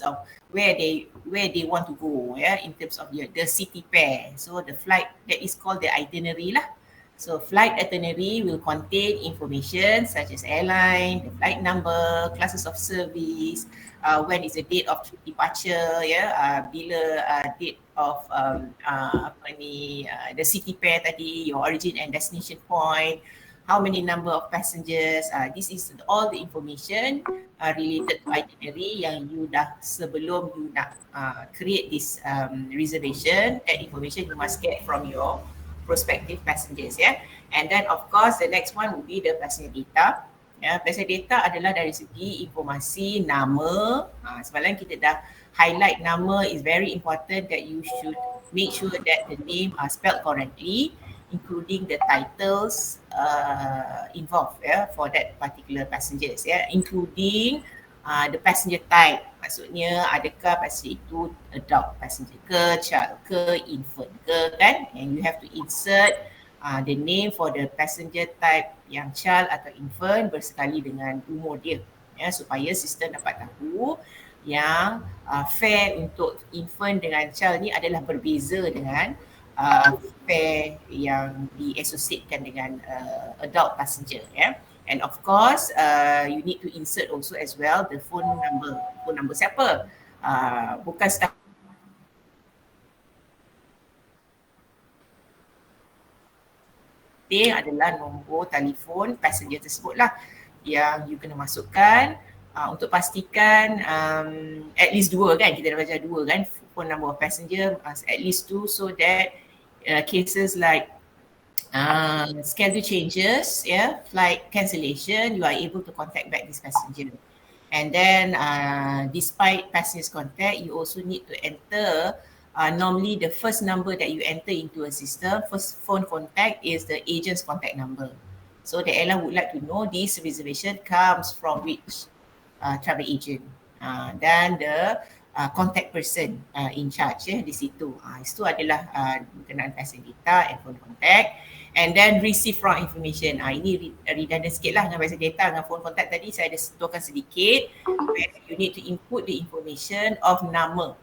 of where they want to go, in terms of the city pair. So the flight, that is called the itinerary lah. So flight itinerary will contain information such as airline, the flight number, classes of service, when is the date of departure, bila date of the city pair tadi, your origin and destination point, how many number of passengers. This is all the information related to itinerary yang you dah sebelum you nak create this reservation. That information you must get from your prospective passengers, And then of course the next one will be the passenger data. Passenger data adalah dari segi informasi nama. Semalam kita dah highlight nama is very important, that you should make sure that the name are spelled correctly, including the titles involved for that particular passengers, including the passenger type. Maksudnya adakah passenger itu adult passenger ke, child ke, infant ke, kan? And you have to insert the name for the passenger type yang child atau infant bersekali dengan umur dia, supaya sistem dapat tahu yang fare untuk infant dengan child ni adalah berbeza dengan fare yang diasosiatkan dengan adult passenger, And of course, you need to insert also as well the phone number. Phone number siapa? Bukan staff. Adalah nombor telefon passenger tersebut lah yang you kena masukkan untuk pastikan at least 2 kan, kita dah baca 2 kan, phone number of passenger at least 2, so that cases like schedule changes, flight cancellation, you are able to contact back this passenger. And then despite passenger's contact, you also need to enter, normally the first number that you enter into a system, first phone contact is the agent's contact number. So the airline would like to know this reservation comes from which travel agent. Dan the contact person in charge di situ. Itu adalah berkenaan passenger data and phone contact. And then receive from information. Ini redundant sikit lah dengan passenger data dengan phone contact tadi. Saya ada sentuhkan sedikit. You need to input the information of nama.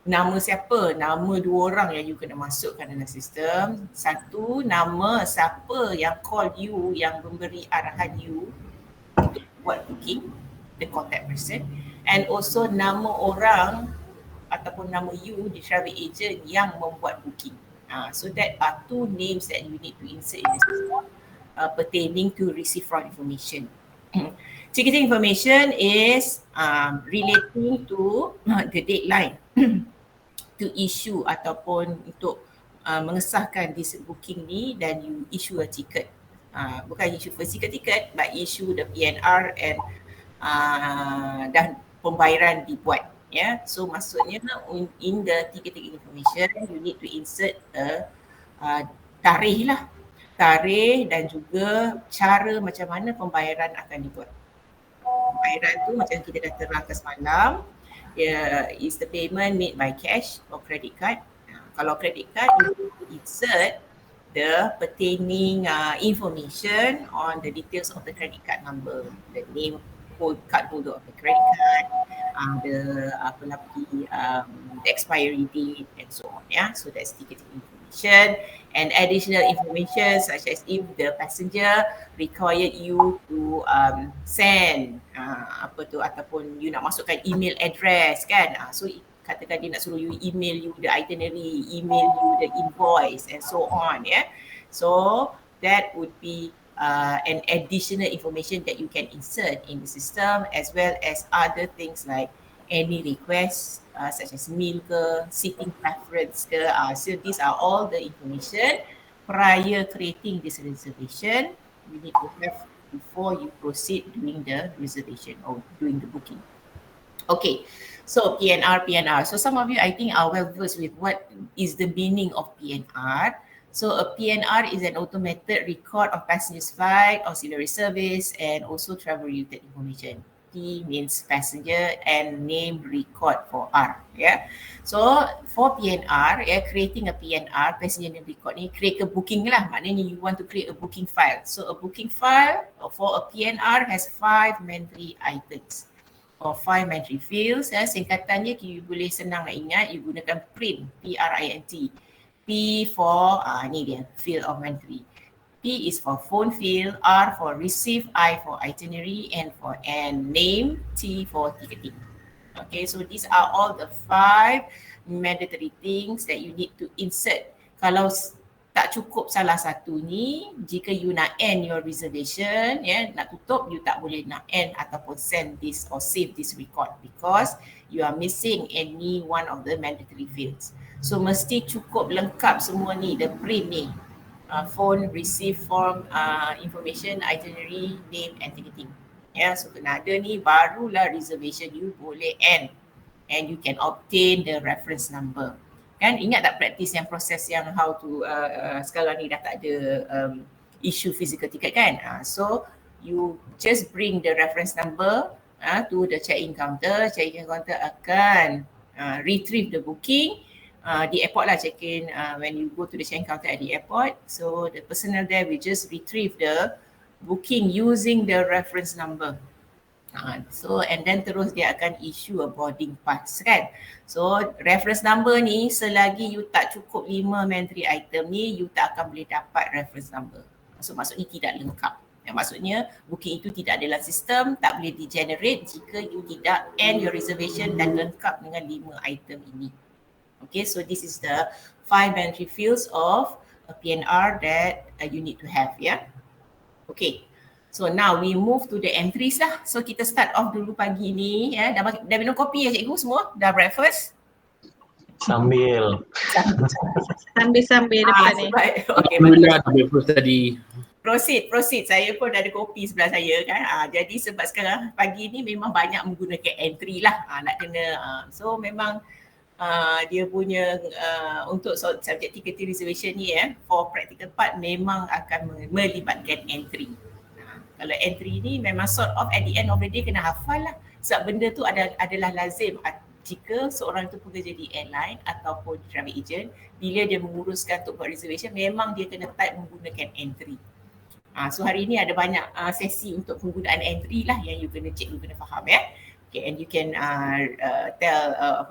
Nama siapa? Nama 2 orang yang you kena masukkan dalam sistem. Satu, nama siapa yang call you, yang memberi arahan you untuk buat booking, the contact person. And also nama orang ataupun nama you, the travel agent yang membuat booking. So that are 2 names that you need to insert in the system pertaining to receive from information. Ticketing information is relating to the deadline to issue ataupun untuk mengesahkan this booking ni, dan you issue a ticket. Bukan issue physical ticket, but issue the PNR and dan pembayaran dibuat. So maksudnya in the ticketing information, you need to insert tarikh lah. Tarikh dan juga cara macam mana pembayaran akan dibuat. Pembayaran tu macam kita dah terangkan semalam, is the payment made by cash or credit card. Kalau credit card, you insert the pertaining information on the details of the credit card number, the name card holder of the credit card, the expiry date and so on. So that's ticketing information. And additional information such as if the passenger required you to send ataupun you nak masukkan email address kan. So katakan dia nak suruh you email you the itinerary, email you the invoice and so on. So that would be an additional information that you can insert in the system, as well as other things like any requests such as meal ke, seating preference ke. So these are all the information prior creating this reservation you need to have before you proceed doing the reservation or doing the booking. Okay, so PNR. So some of you I think are well versed with what is the meaning of PNR. So a PNR is an automated record of passengers' flight, auxiliary service, and also travel-related information. P means passenger and name record for R. So for PNR, creating a PNR, passenger name record ni, create a booking lah. Maknanya you want to create a booking file. So a booking file for a PNR has 5 mandatory items. 5 mandatory fields. Singkatannya you boleh senang nak ingat, you gunakan print, P-R-I-N-T. P for, ni dia, field of mandatory. P is for phone field, R for receive, I for itinerary, N name, T for ticketing. Okay, so these are all the 5 mandatory things that you need to insert. Kalau tak cukup salah satu ni, jika you nak end your reservation, nak tutup, you tak boleh nak end ataupun send this or save this record because you are missing any one of the mandatory fields. So mesti cukup lengkap semua ni, the print ni. Phone, receive form, information, itinerary, name and ticketing. So kena ada ni, barulah reservation you boleh end and you can obtain the reference number. Kan ingat tak praktis yang proses yang how to sekarang ni dah tak ada issue physical ticket kan? So you just bring the reference number to the check-in counter. Check-in counter akan retrieve the booking di airport lah, check-in when you go to the check-in counter at the airport. So the personnel there will just retrieve the booking using the reference number. So and then terus dia akan issue a boarding pass kan. So reference number ni selagi you tak cukup 5 mandatory item ni, you tak akan boleh dapat reference number. So maksudnya tidak lengkap. Maksudnya booking itu tidak ada dalam sistem, tak boleh di-generate jika you tidak end your reservation dan lengkap dengan 5 item ini. Okay, so this is the 5 mandatory fields of a PNR that you need to have, yeah. Okay. So now we move to the entries lah. So kita start off dulu pagi ni. Dah minum kopi ya cikgu semua? Dah breakfast? Sambil depan ni. Okay, alhamdulillah dah breakfast tadi. Proceed. Saya pun dah ada kopi sebelah saya kan. Jadi sebab sekarang pagi ni memang banyak menggunakan entry lah. Nak kena. So memang dia punya untuk subject ticketing reservation ni for practical part memang akan melibatkan entry. Kalau entry ni memang sort of at the end of the day kena hafal lah. Sebab benda tu adalah lazim jika seorang tu bekerja di airline ataupun travel agent, bila dia menguruskan untuk buat reservation, memang dia kena type menggunakan entry. So hari ni ada banyak sesi untuk penggunaan entry lah yang you kena check, you kena faham ya. Okay, and you can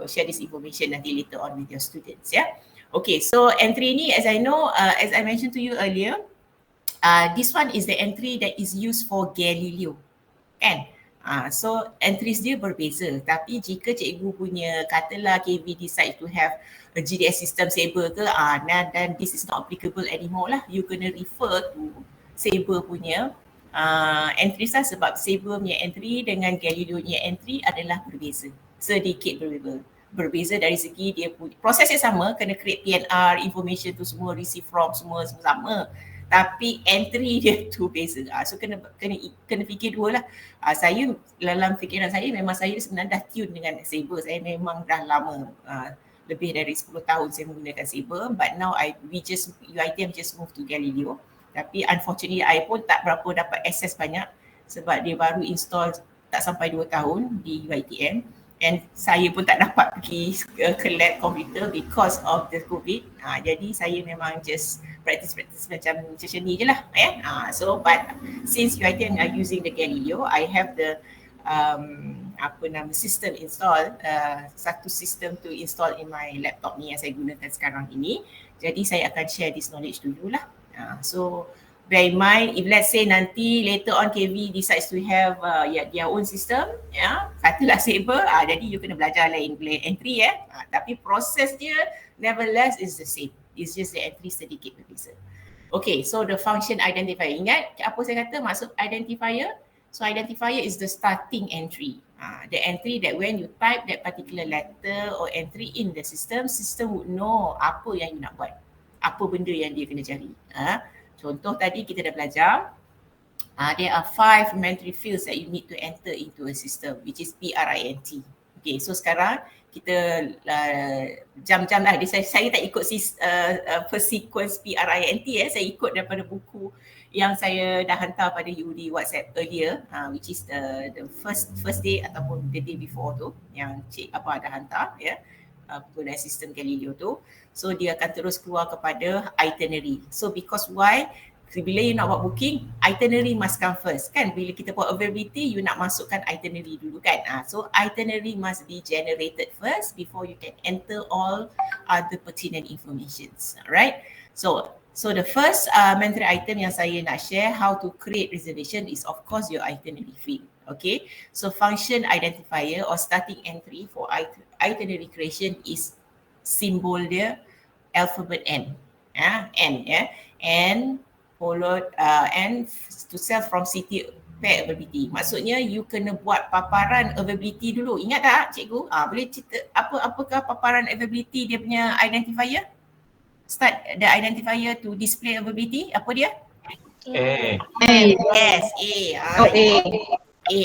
share this information nanti later on with your students ya. Okay, so entry ni as I know, as I mentioned to you earlier, this one is the entry that is used for Galileo, kan? So entries dia berbeza. Tapi jika cikgu punya katalah KV decide to have a GDS system Sabre ke, dan this is not applicable anymore lah. You kena refer to Sabre punya entries lah, sebab Sabre punya entry dengan Galileo punya entry adalah berbeza. Sedikit berbeza dari segi dia punya prosesnya sama, kena create PNR, information tu semua, receive from semua sama. Tapi entry dia tu beza. So kena fikir dua lah. Saya dalam fikiran saya memang saya sebenarnya dah tune dengan Sabre. Saya memang dah lama, lebih dari 10 tahun saya menggunakan Sabre. But now UiTM just move to Galileo. Tapi unfortunately I pun tak berapa dapat access banyak sebab dia baru install tak sampai 2 tahun di UiTM. And saya pun tak dapat pergi ke lab komputer because of the COVID. Jadi saya memang just practice macam ni je lah. So but since UiTM are using the Galileo, I have the system install, satu sistem to install in my laptop ni yang saya gunakan sekarang ini. Jadi saya akan share this knowledge to you lah. So bear in mind, if let's say nanti later on KV decides to have their own system, katalah Sabre, jadi you kena belajar lain entry tapi proses dia nevertheless is the same. It's just the entry sedikit berbeza. Okay, so the function identifier. Ingat apa saya kata maksud identifier? So identifier is the starting entry. The entry that when you type that particular letter or entry in the system would know apa yang you nak buat. Apa benda yang dia kena cari. Contoh tadi kita dah belajar, there are 5 mandatory fields that you need to enter into a system, which is PRINT. Okay, so sekarang kita jam-jam lah. Saya tak ikut per sequence PRINT. Saya ikut daripada buku yang saya dah hantar pada you di WhatsApp earlier, which is the first day ataupun the day before tu, yang Cik Abah dah hantar penggunaan sistem Galileo tu. So dia akan terus keluar kepada itinerary. So because why? bila you nak buat booking, itinerary must come first kan. Bila kita buat availability, you nak masukkan itinerary dulu kan. So itinerary must be generated first before you can enter all other pertinent informations. Alright. So the first mandatory item yang saya nak share how to create reservation is of course your itinerary field. Okay. So function identifier or starting entry for itinerary creation is simbol dia alphabet N. N N followed and to sell from city pair availability. Maksudnya you kena buat paparan availability dulu. Ingat tak cikgu? Boleh cerita apakah paparan availability dia punya identifier? Start the identifier to display availability. Apa dia? A. Yes, A. A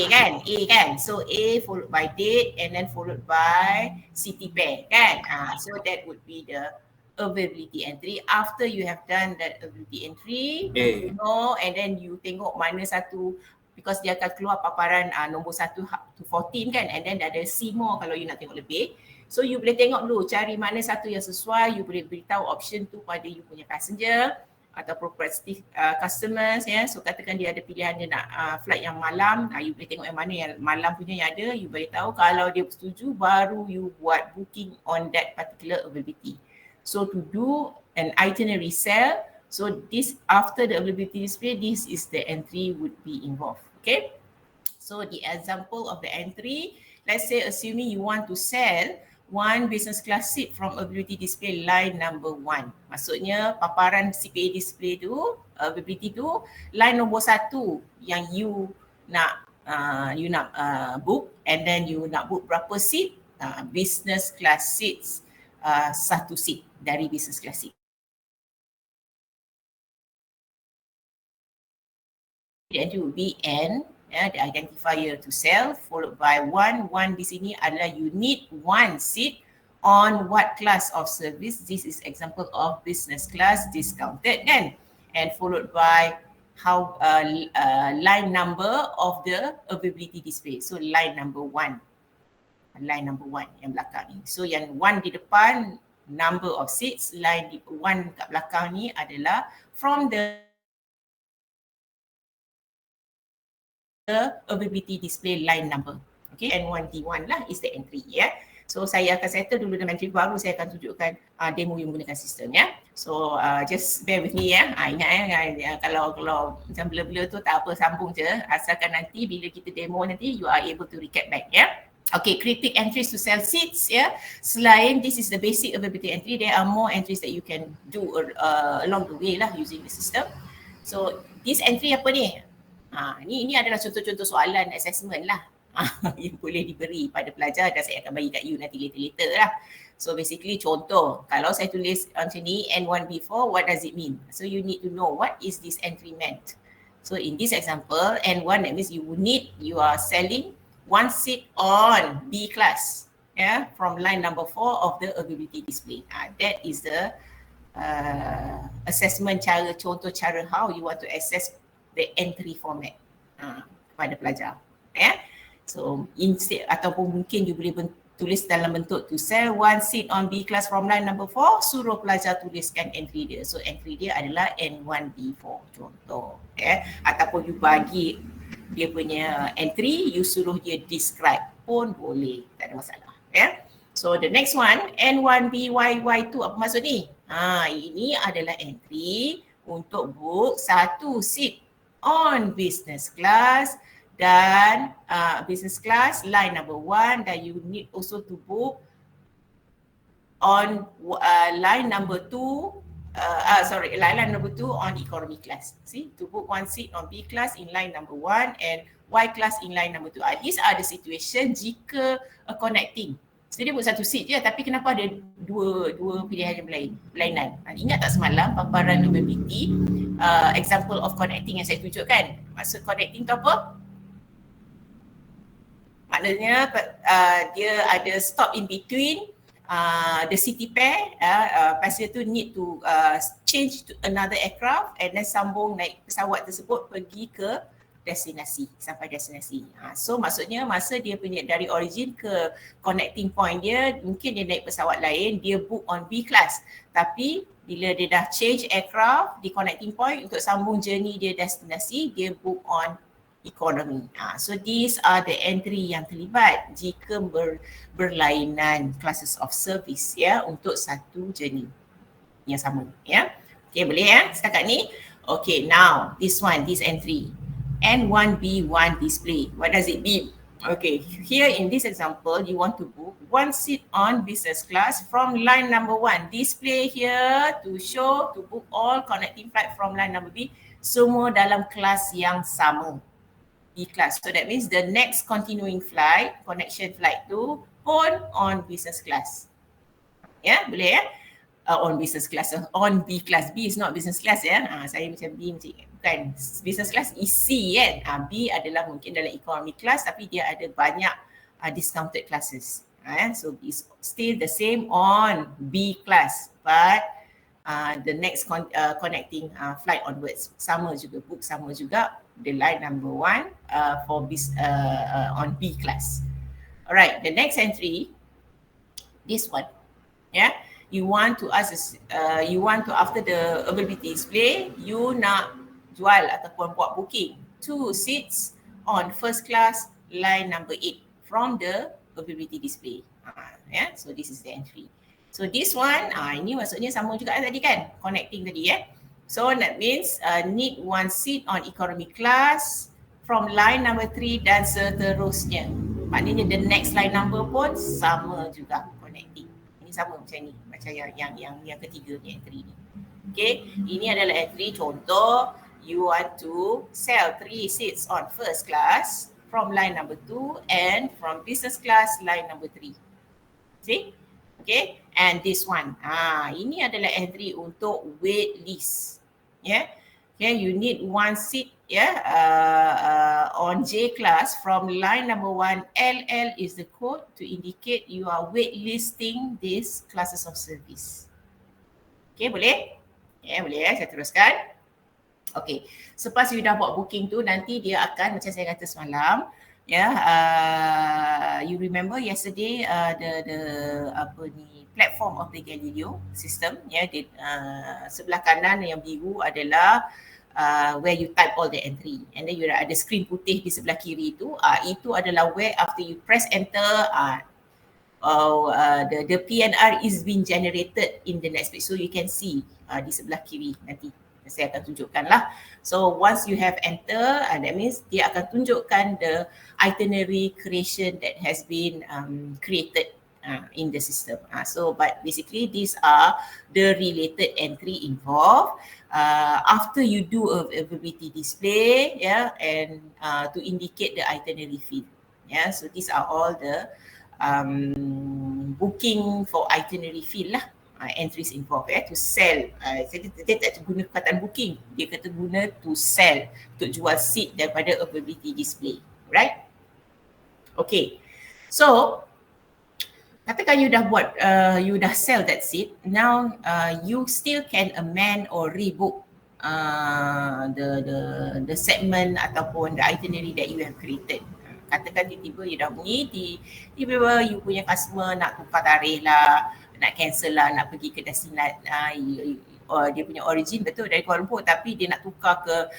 kan? So A followed by date and then followed by city pair kan? So that would be the availability entry. After you have done that availability entry, you know, and then you tengok mana satu, because dia akan keluar paparan nombor 1 to 14 kan, and then ada see more kalau you nak tengok lebih. So you boleh tengok dulu, cari mana satu yang sesuai, you boleh beritahu option tu pada you punya passenger atau prospective customers ya. So katakan dia ada pilihan dia nak flight yang malam, you boleh tengok yang mana yang malam punya yang ada, you boleh tahu. Kalau dia setuju, baru you buat booking on that particular availability. So to do an itinerary sale, so this after the availability display, this is the entry would be involved. Okay. So the example of the entry, let's say assuming you want to sell one business class seat from availability display line number 1. Maksudnya paparan CPA display tu, availability tu, line nombor 1 yang you nak book, and then you nak book berapa seat? Business class seats, 1 seat dari business class seat. The entry will be N, the identifier to sell, followed by 1. 1 di sini adalah you need 1 seat on what class of service. This is example of business class discounted kan, and followed by how line number of the availability display. So line number 1 yang belakang ni. So yang 1 di depan number of seats, line 1 kat belakang ni adalah from the availability display line number. Okay, N1D1 lah is the entry ya. So saya akan settle dulu dengan entry baru, saya akan tunjukkan demo yang menggunakan sistem ya. So just bear with me ya. Ingat kalau macam blur-blur tu tak apa, sambung je. Asalkan nanti bila kita demo nanti you are able to recap back ya. Okay, create entries to sell seats ya. Selain this is the basic availability entry, there are more entries that you can do along the way lah using the system. So this entry apa ni? Ini adalah contoh-contoh soalan assessment lah yang boleh diberi pada pelajar, dan saya akan bagi kat you nanti later lah. So basically contoh, kalau saya tulis macam ni N1B4, what does it mean? So you need to know what is this entry meant. So in this example, N1 that means you are selling 1 seat on B class from line number 4 of the availability display. That is the assessment cara, contoh cara how you want to assess the entry format kepada pelajar. So instead, ataupun mungkin you boleh tulis dalam bentuk to sell 1 seat on B class from line number 4, suruh pelajar tuliskan entry dia. So entry dia adalah N1B4 contoh. Ataupun you bagi dia punya entry, you suruh dia describe pun boleh, tak ada masalah. So the next one, N1BYY2, apa maksud ni? Ini adalah entry untuk book 1 seat on business class dan business class line number 1, dan you need also to book on line number 2 line number 2 on economy class. See, to book 1 seat on B class in line number 1 and Y class in line number 2. These are the situation jika connecting. So dia buat 1 seat je, tapi kenapa ada dua pilihan yang berlainan? Ingat tak semalam paparan availability example of connecting yang saya tunjukkan? Maksud connecting tu apa? Maknanya dia ada stop in between the city pair, passenger tu need to change to another aircraft and then sambung naik pesawat tersebut pergi ke destinasi, sampai destinasi. So maksudnya masa dia punya dari origin ke connecting point dia, mungkin dia naik pesawat lain, dia book on B class, tapi Bila dia dah change aircraft di connecting point untuk sambung journey dia destinasi, dia book on economy. So these are the entry yang terlibat jika berlainan classes of service ya untuk satu journey yang sama ya. Okay, boleh ya setakat ni. Okay, now this entry N1B1 display. What does it mean? Okay, here in this example, you want to book one seat on business class from line number 1. Display here to show to book all connecting flight from line number B, semua dalam kelas yang sama, B class. So that means the next continuing flight, connection flight tu pun on business class. Ya, boleh ya? On business class, on B class. B is not business class ya. Saya macam B macam bukan. Business class is C kan. B adalah mungkin dalam economy class tapi dia ada banyak discounted classes. So it's still the same on B class but the next connecting flight onwards sama juga, book sama juga the line number 1 for on B class. Alright, the next entry, this one. Yeah. You want to after the availability display, you nak jual ataupun buat booking 2 seats on first class line number 8 from the availability display. Yeah, so this is the entry. So this one, ini maksudnya sama juga tadi kan, connecting tadi ya. So that means need 1 seat on economy class from line number 3 dan seterusnya. Maknanya the next line number pun sama juga connecting. Sama macam ni, macam yang ketiga ni, entry ni. Okay, ini adalah entry contoh, you want to sell 3 seats on first class from line number 2 and from business class line number 3. See? Okay, and this one, ini adalah entry untuk wait list. Yeah, okay, you need 1 seat on J class from line number 1. LL is the code to indicate you are waitlisting these classes of service. Okay, boleh? Ya, boleh ya, saya teruskan. Okay, selepas you dah buat booking tu, nanti dia akan macam saya kata semalam, you remember yesterday the platform of the Galileo system, sebelah kanan yang biru adalah where you type all the entry, and then you ada screen putih di sebelah kiri itu adalah where after you press enter the PNR is being generated in the next page, so you can see di sebelah kiri nanti saya akan tunjukkan lah. So once you have enter, that means dia akan tunjukkan the itinerary creation that has been created in the system. So but basically these are the related entry involved after you do a availability display, and to indicate the itinerary field. So these are all the booking for itinerary field lah, entries involved to sell. Dia tak guna perkataan booking, dia kata guna to sell, untuk jual seat daripada availability display, right? Okay, so katakan you dah buat, you dah sell that seat, now you still can amend or rebook the segment ataupun the itinerary that you have created. Katakan tiba-tiba you dah bunyi, tiba-tiba you punya customer nak tukar tarikh lah, nak cancel lah, nak pergi ke destinasi, dia punya origin betul dari Kuala Lumpur tapi dia nak tukar ke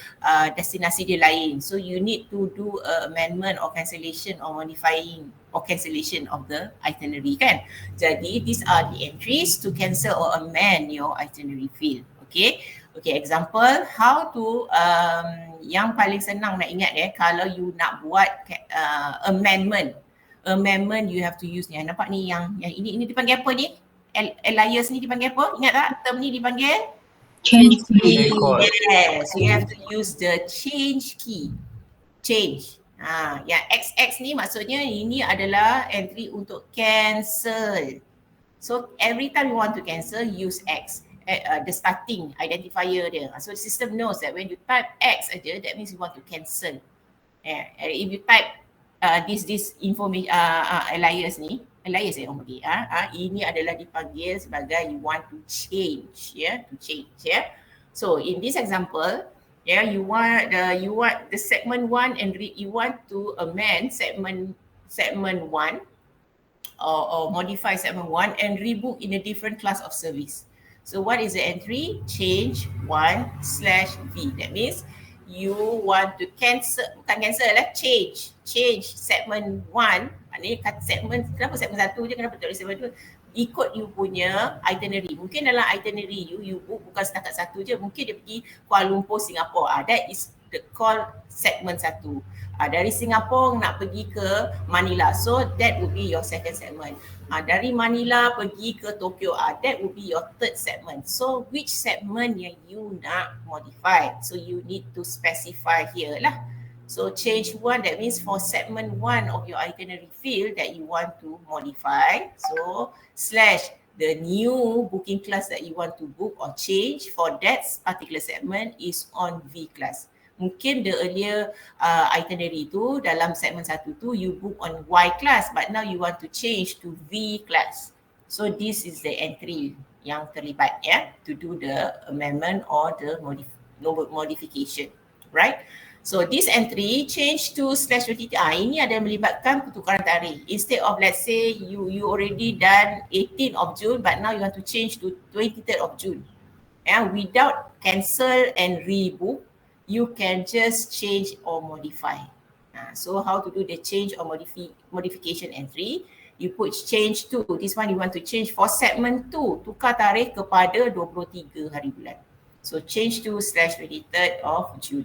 destinasi dia lain. So you need to do amendment or cancellation or modifying or cancellation of the itinerary kan. Jadi these are the entries to cancel or amend your itinerary field. Okay, example how to yang paling senang nak ingat kalau you nak buat amendment you have to use ni. Nampak ni yang ini dipanggil apa ni? Alias ni dipanggil apa? Ingat tak? Term ni dipanggil Change key. Yes, so you have to use the change key. Change. Yang XX ni maksudnya ini adalah entry untuk cancel. So every time you want to cancel, use X. The starting identifier dia. So the system knows that when you type X aja, that means you want to cancel. If you type this information alias ni, alias ini adalah dipanggil sebagai you want to change, to change. So in this example, you want the segment 1 and you want to amend segment 1 or modify segment 1 and rebook in a different class of service. So what is the entry? Change 1/V. That means you want to cancel, bukan cancel lah, change segment 1. Maknanya segment, kenapa segment 1 je, kenapa tak boleh segment 2? Ikut you punya itinerary. Mungkin dalam itinerary you book bukan setakat satu je, mungkin dia pergi Kuala Lumpur, Singapura. That is the call segment 1. Dari Singapura nak pergi ke Manila, so that would be your second segment. Dari Manila pergi ke Tokyo, that would be your third segment. So which segment yang you nak modify? So you need to specify here lah. So change 1, that means for segment 1 of your itinerary field that you want to modify. So slash the new booking class that you want to book or change for that particular segment is on V class. Mungkin the earlier itinerary tu dalam segment 1 tu you book on Y class, but now you want to change to V class. So this is the entry yang terlibat to do the amendment or the modification, right? So this entry change to /OTT. Ini ada melibatkan pertukaran tarikh. Instead of let's say you already done 18th of June, but now you want to change to 23rd of June. Without cancel and rebook, you can just change or modify. So how to do the change or modification entry? You put change to, this one you want to change for segment 2, tukar tarikh kepada 23 hari bulan. So change to /23rd of June.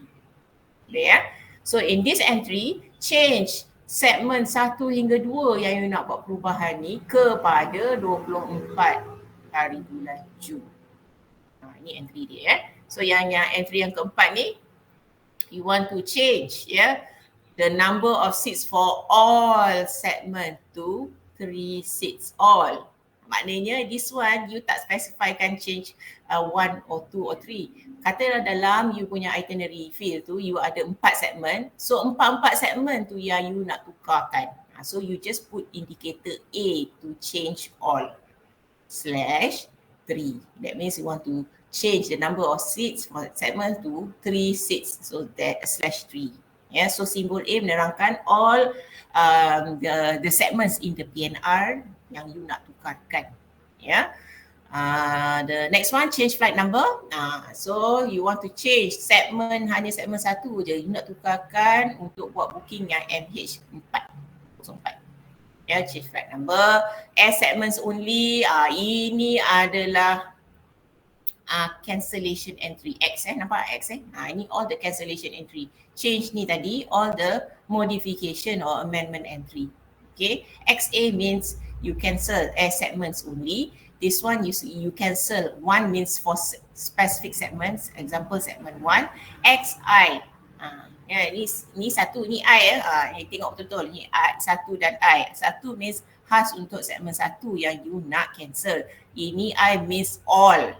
Okay, so in this entry, change segmen 1 hingga 2 yang you nak buat perubahan ni kepada 24 hari bulan Jun. Ini entry dia. So yang entry yang keempat ni, you want to change the number of seats for all segment to 3 seats all. Maknanya this one you tak specifykan change 1 or 2 or 3. Katalah dalam you punya itinerary field tu you ada 4 segmen. So 4 segmen tu yang you nak tukarkan. So you just put indicator A to change all /3. That means you want to change the number of seats for segment to 3 seats. So that /3. So symbol A menerangkan all the segments in the PNR yang you nak tukarkan. The next one, change flight number. So you want to change segment, hanya segmen 1 je. You nak tukarkan untuk buat booking yang MH404. Change flight number. Air segments only. Ini adalah cancellation entry X. Nampak X? Ini all the cancellation entry. Change ni tadi, all the modification or amendment entry. Okay. XA means you cancel air segments only. This one you cancel. 1 means for specific segments. Example segment 1. XI. Ni satu, ni I ni tengok betul-betul. Ni satu dan I. Satu means khas untuk segmen 1 yang you nak cancel. Ini I means all.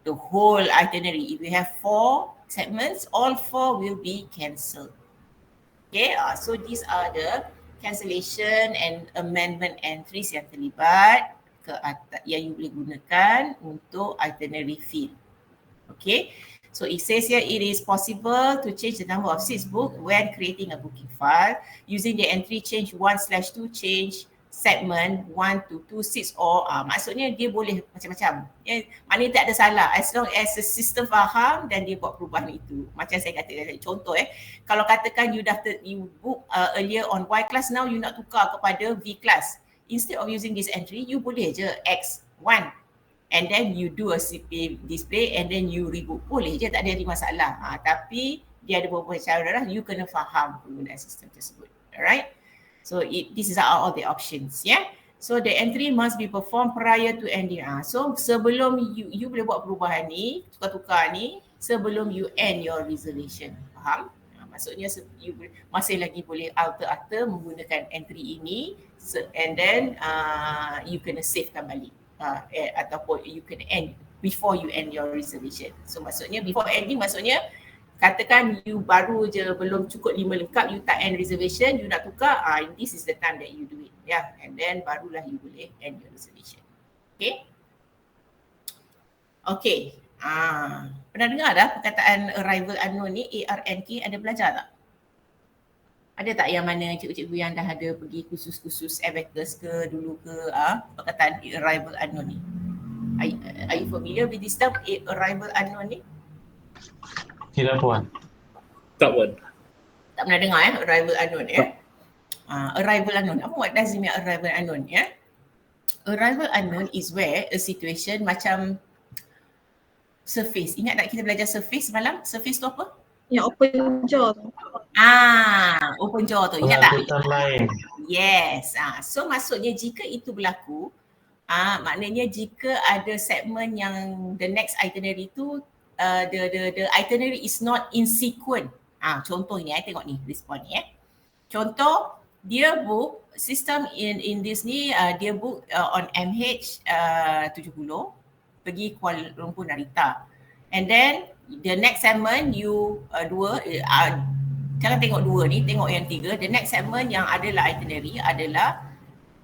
The whole itinerary. If you have 4 segments, all 4 will be cancelled. Okay, so these are the cancellation and amendment entries yang terlibat ke atas, yang you boleh gunakan untuk itinerary field. Okay, so it says here it is possible to change the number of seats booked when creating a booking file using the entry change 1/2 change segment 1 to 2 seats or maksudnya dia boleh macam-macam. Maknanya tak ada salah as long as the system faham dan dia buat perubahan itu. Macam saya kata contoh kalau katakan you book earlier on Y class, now you nak tukar kepada V class. Instead of using this entry, you boleh je X1 and then you do a CPA display and then you rebook. Boleh je, tak ada masalah. Tapi dia ada beberapa cara, you kena faham penggunaan sistem tersebut. Alright? So this is all the options, So the entry must be performed prior to ending. So sebelum you boleh buat perubahan ni, tukar-tukar ni, sebelum you end your reservation. Faham? Maksudnya you masih lagi boleh alter menggunakan entry ini and then you kena savekan balik ataupun you kena end before you end your reservation. So maksudnya before ending maksudnya katakan you baru je belum cukup 5 lengkap, you tak end reservation, you nak tukar, this is the time that you do it. And then barulah you boleh end your reservation. Okay. Pernah dengar dah perkataan arrival unknown ni, ARNK, ada belajar tak? Ada tak yang mana cikgu-cikgu yang dah ada pergi kursus-kursus abacus ke dulu ke perkataan arrival unknown ni? Are you familiar with this term arrival unknown ni? Tidak puan. Tak Puan. Tak pernah dengar arrival unknown arrival unknown. What does it mean arrival unknown Arrival unknown is where a situation macam surface. Ingat tak kita belajar surface semalam? Surface tu apa? Yang open jaw tu. Open jaw tu. Ingat tak? Pengangkutan lain. Yes. So maksudnya jika itu berlaku, maknanya jika ada segmen yang the next itinerary tu the itinerary is not in sequence. Contoh ni, tengok ni respon ni Contoh dia book sistem in this ni dia book on MH 70 pergi Kuala Lumpur Narita. And then the next segment you jangan tengok dua ni, tengok yang tiga. The next segment yang adalah itinerary adalah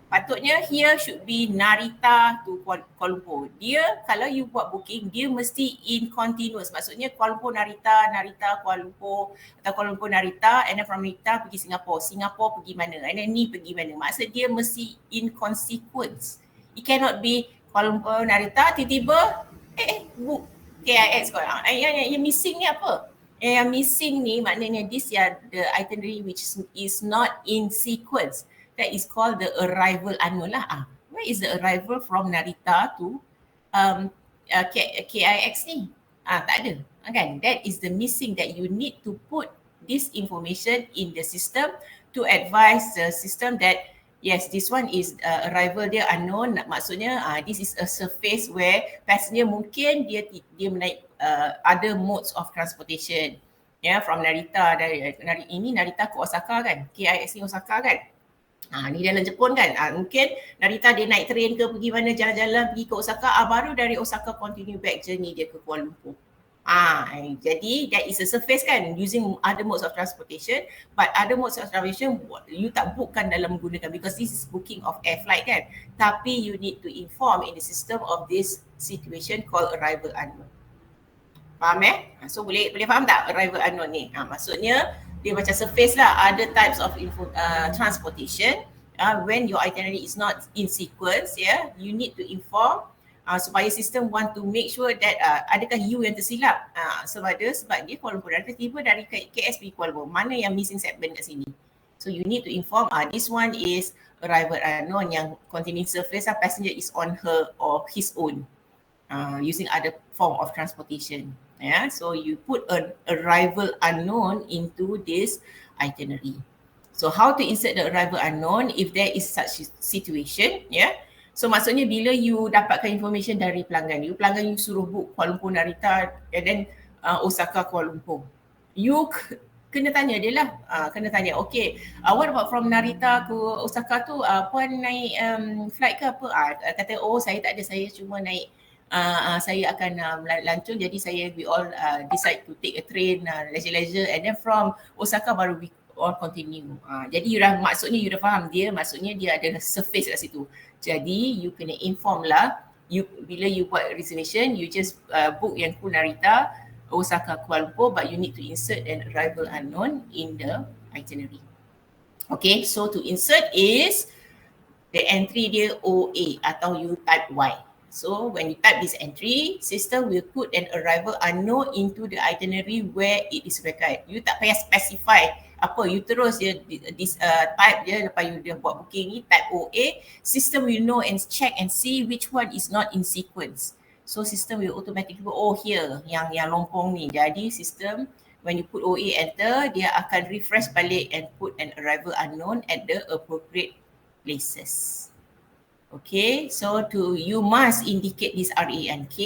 patutnya here should be Narita to Kuala Lumpur. Dia kalau you buat booking, dia mesti in continuous. Maksudnya Kuala Lumpur Narita, Narita Kuala Lumpur atau Kuala Lumpur Narita, and then from Narita pergi Singapore. Singapore pergi mana? And then ni pergi mana? Maksud dia mesti in consequence. It cannot be Kuala Lumpur Narita tiba-tiba book KIX kau. Yang missing ni apa? Yang missing ni maknanya this the itinerary which is not in sequence. That is called the arrival unknown lah. Where is the arrival from Narita to KIX ni? Tak ada. Kan? That is the missing that you need to put this information in the system to advise the system that yes, this one is arrival dia unknown. Maksudnya this is a surface where passenger mungkin dia menaik other modes of transportation. From Narita, dari ini Narita ke Osaka kan? KIX ni Osaka kan? Ni dalam Jepun kan, mungkin Narita dia naik train ke pergi mana, jalan-jalan pergi ke Osaka, baru dari Osaka continue back journey dia ke Kuala Lumpur. Jadi that is a surface kan, using other modes of transportation, but other modes of transportation you tak bookkan dalam menggunakan, because this is booking of air flight kan, tapi you need to inform in the system of this situation called arrival unknown. Faham So boleh faham tak arrival unknown ni? Maksudnya dia macam surface lah, other types of transportation. When your itinerary is not in sequence, you need to inform supaya sistem want to make sure that adakah you yang tersilap sebab dia Kuala Lumpur, tiba dari KS pergi Kuala Lumpur, mana yang missing segment kat sini. So you need to inform this one is arrival unknown yang containing surface passenger is on her or his own using other form of transportation. So you put an arrival unknown into this itinerary. So how to insert the arrival unknown if there is such situation? So maksudnya bila you dapatkan information dari pelanggan you suruh book Kuala Lumpur Narita and then Osaka Kuala Lumpur, you kena tanya dia lah, okay, what about from Narita ke Osaka tu, puan naik flight ke apa? Kata saya tak ada, saya cuma naik saya akan lancung, jadi we all decide to take a train leisure, and then from Osaka baru we all continue. Jadi maksudnya you dah faham dia, maksudnya dia ada surface kat situ. Jadi you kena inform lah, bila you buat reservation, you just book yang Narita, Osaka, Kuala Lumpur, but you need to insert an arrival unknown in the itinerary. Okay, so to insert is the entry dia OA atau you type Y. So when you type this entry, system will put an arrival unknown into the itinerary where it is required. You tak payah specify apa, you terus type je lepas you dah buat booking ni, type OA, system will know and check and see which one is not in sequence. So system will automatically here yang lompong ni. Jadi system when you put OA enter, dia akan refresh balik and put an arrival unknown at the appropriate places. Okay, so you must indicate this RA and K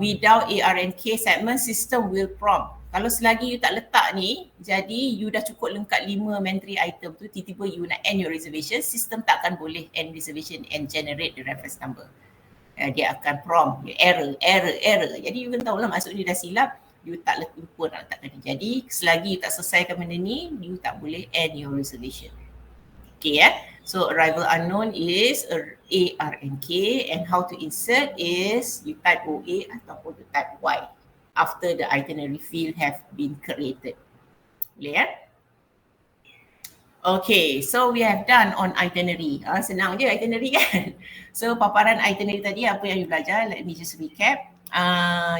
without AR and K segment, system will prompt. Kalau selagi you tak letak ni, jadi you dah cukup lengkap 5 mandatory item tu, tiba-tiba you nak end your reservation, system tak akan boleh end reservation and generate the reference number. Dia akan prompt error. Jadi you kan tahulah maksud dia dah silap, you tak lupa nak letakkan ni. Jadi selagi you tak selesaikan benda ni, you tak boleh end your reservation. Okay So arrival unknown is A, R and K, and how to insert is you type OA ataupun you type Y after the itinerary field have been created. Boleh Okay, so we have done on itinerary. Senang je itinerary kan. So paparan itinerary tadi apa yang you belajar, let me just recap.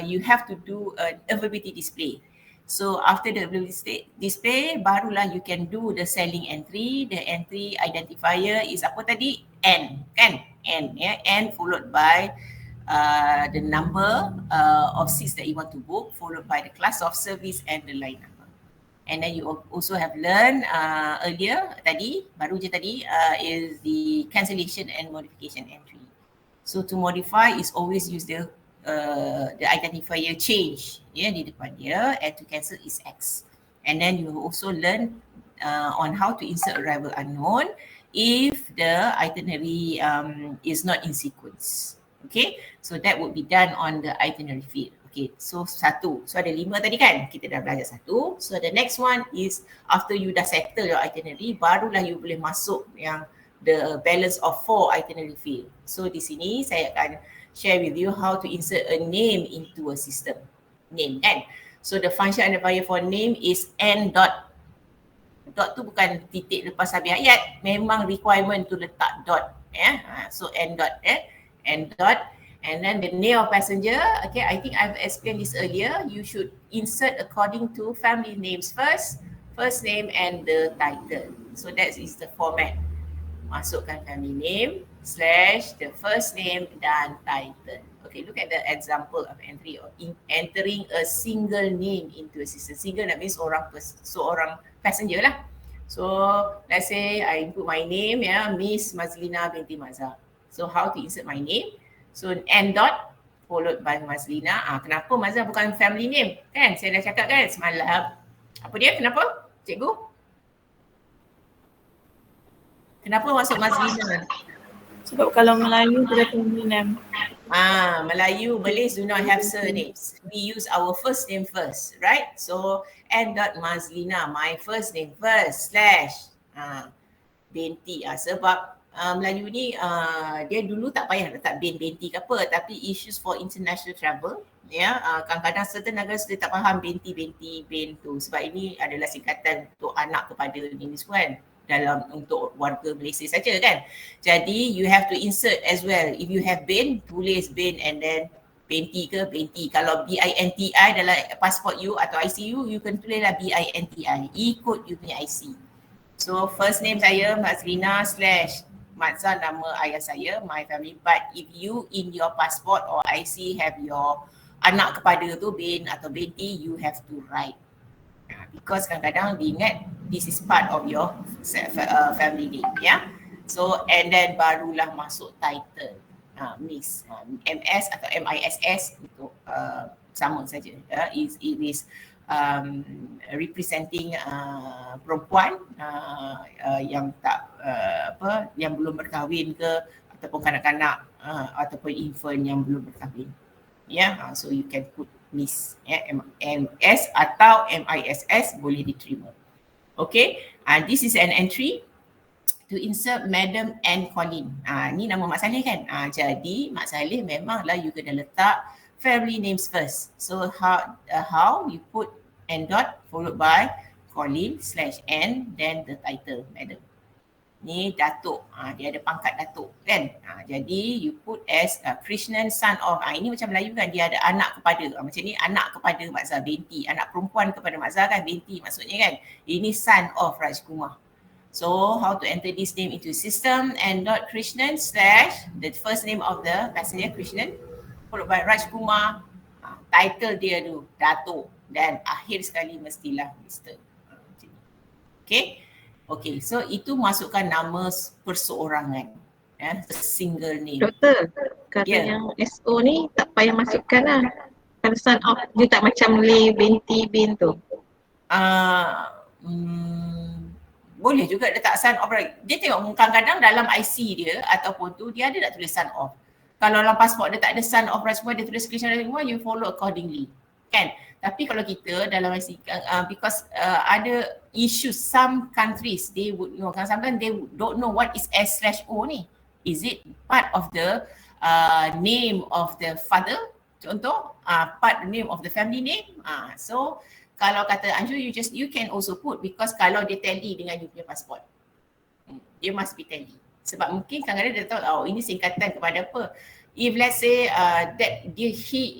You have to do an availability display. So after the availability display, barulah you can do the selling entry. The entry identifier is apa tadi? N kan? N ya, N followed by the number of seats that you want to book, followed by the class of service and the line number. And then you also have learned earlier tadi, baru je tadi, is the cancellation and modification entry. So to modify is always use the identifier change di depan dia, and to cancel is X. And then you also learn on how to insert arrival unknown if the itinerary is not in sequence. Okay, so that would be done on the itinerary field. Okay, so 1. So ada 5 tadi kan? Kita dah belajar 1. So the next one is after you dah settle your itinerary, barulah you boleh masuk yang the balance of 4 itinerary field. So di sini saya akan share with you how to insert a name into a system. Name kan? So the function identifier for name is n dot. Dot tu bukan titik lepas habis ayat, memang requirement to letak dot. So n dot n dot. And then the name of passenger, okay, I think I've explained this earlier. You should insert according to family names first name and the title. So that is the format. Masukkan family name / the first name dan title. Okay, look at the example of entry of entering a single name into a system. Single that means seorang passenger lah. So let's say I input my name Miss Mazlina binti Mazhar. So how to insert my name? So n dot followed by Mazlina. Kenapa Mazhar bukan family name? Kan saya dah cakap kan semalam. Apa dia? Kenapa? Cikgu? Kenapa masuk Mazlina? Sebab kalau Melayu dia family name. Melayu, Malays do not have surnames. We use our first name first, right? So n dot Mazlina, my first name first / binti. Sebab Melayu ni dia dulu tak payah letak binti ke apa, tapi issues for international travel kadang-kadang certain negara sudah tak faham binti tu, sebab ini adalah singkatan untuk anak kepada ini semua kan, dalam untuk warga Malaysia saja kan. Jadi you have to insert as well. If you have bin, tulis bin and then binti ke binti. Kalau BINTI dalam passport you atau IC you can tulislah BINTI, ikut you punya IC. So first name saya Mazlina / Mazhar nama ayah saya, my family. But if you in your passport or IC have your anak kepada tu bin atau binti, you have to write. Because kadang-kadang diingat this is part of your family name So and then barulah masuk title. Miss, MS atau MISS untuk sama saja. It is representing perempuan yang tak yang belum berkahwin ke, ataupun kanak-kanak ataupun infant yang belum berkahwin. So you can put Miss, MS atau MISS boleh diterima. Okay, this is an entry to insert Madam and Colin. Ni nama Mak Saleh kan? Jadi Mak Saleh memanglah you kena letak family names first. So how you put n dot followed by Colin / n, then the title Madam. Ni Datuk, dia ada pangkat Datuk kan. Jadi you put as Krishnan son of, ini macam Melayu kan, dia ada anak kepada, macam ni anak kepada Mazhar binti, anak perempuan kepada Mazhar kan, binti maksudnya kan. Ini son of Rajkumar. So how to enter this name into system, n dot Krishnan / the first name of the passenger Krishnan followed by Rajkumar, title dia tu Datuk, dan akhir sekali mestilah Mr. Okay, so itu masukkan nama perseorangan, single name. Doktor, kalau yang SO ni tak payah masukkan lah. Kalau son of dia tak macam Lee binti bin tu. Boleh juga letak son of. Dia tengok kadang-kadang dalam IC dia ataupun tu dia ada tak tulis son of. Kalau dalam pasport dia tak ada son of Rajkumar, dia tulis Krishna Rajkumar, you follow accordingly. Kan? Tapi kalau kita dalam IC, because ada issues, some countries they would know, sometimes they don't know what is S/O ni. Is it part of the name of the father? Contoh, part the name of the family name. So kalau kata Anju, you can also put, because kalau dia tally dengan you punya pasport. Dia must be tally. Sebab mungkin kadang-kadang dia tahu, oh ini singkatan kepada apa. If let's say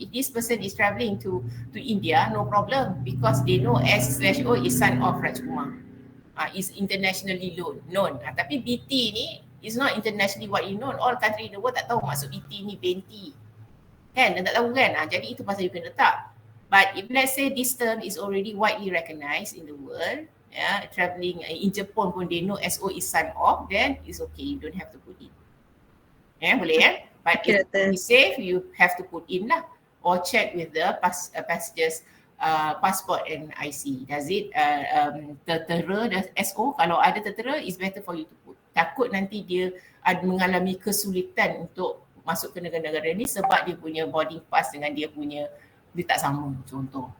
this person is travelling to India, no problem, because they know S/O is son of Rajkumar. Is internationally known. Tapi BT ni is not internationally widely known. All country in the world tak tahu maksud BT ni Benti. Kan? Dan tak tahu kan? Jadi itu pasal you kena letak. But if let's say this term is already widely recognized in the world, travelling in Japan pun they know SO is son of, then it's okay, you don't have to put in. Boleh ya? But if to be safe, you have to put in lah, or check with the passengers passport and IC. Does it tertera the SO? Kalau ada tertera, it's better for you to put. Takut nanti dia mengalami kesulitan untuk masuk ke negara-negara ni sebab dia punya boarding pass dengan dia tak sama, contoh.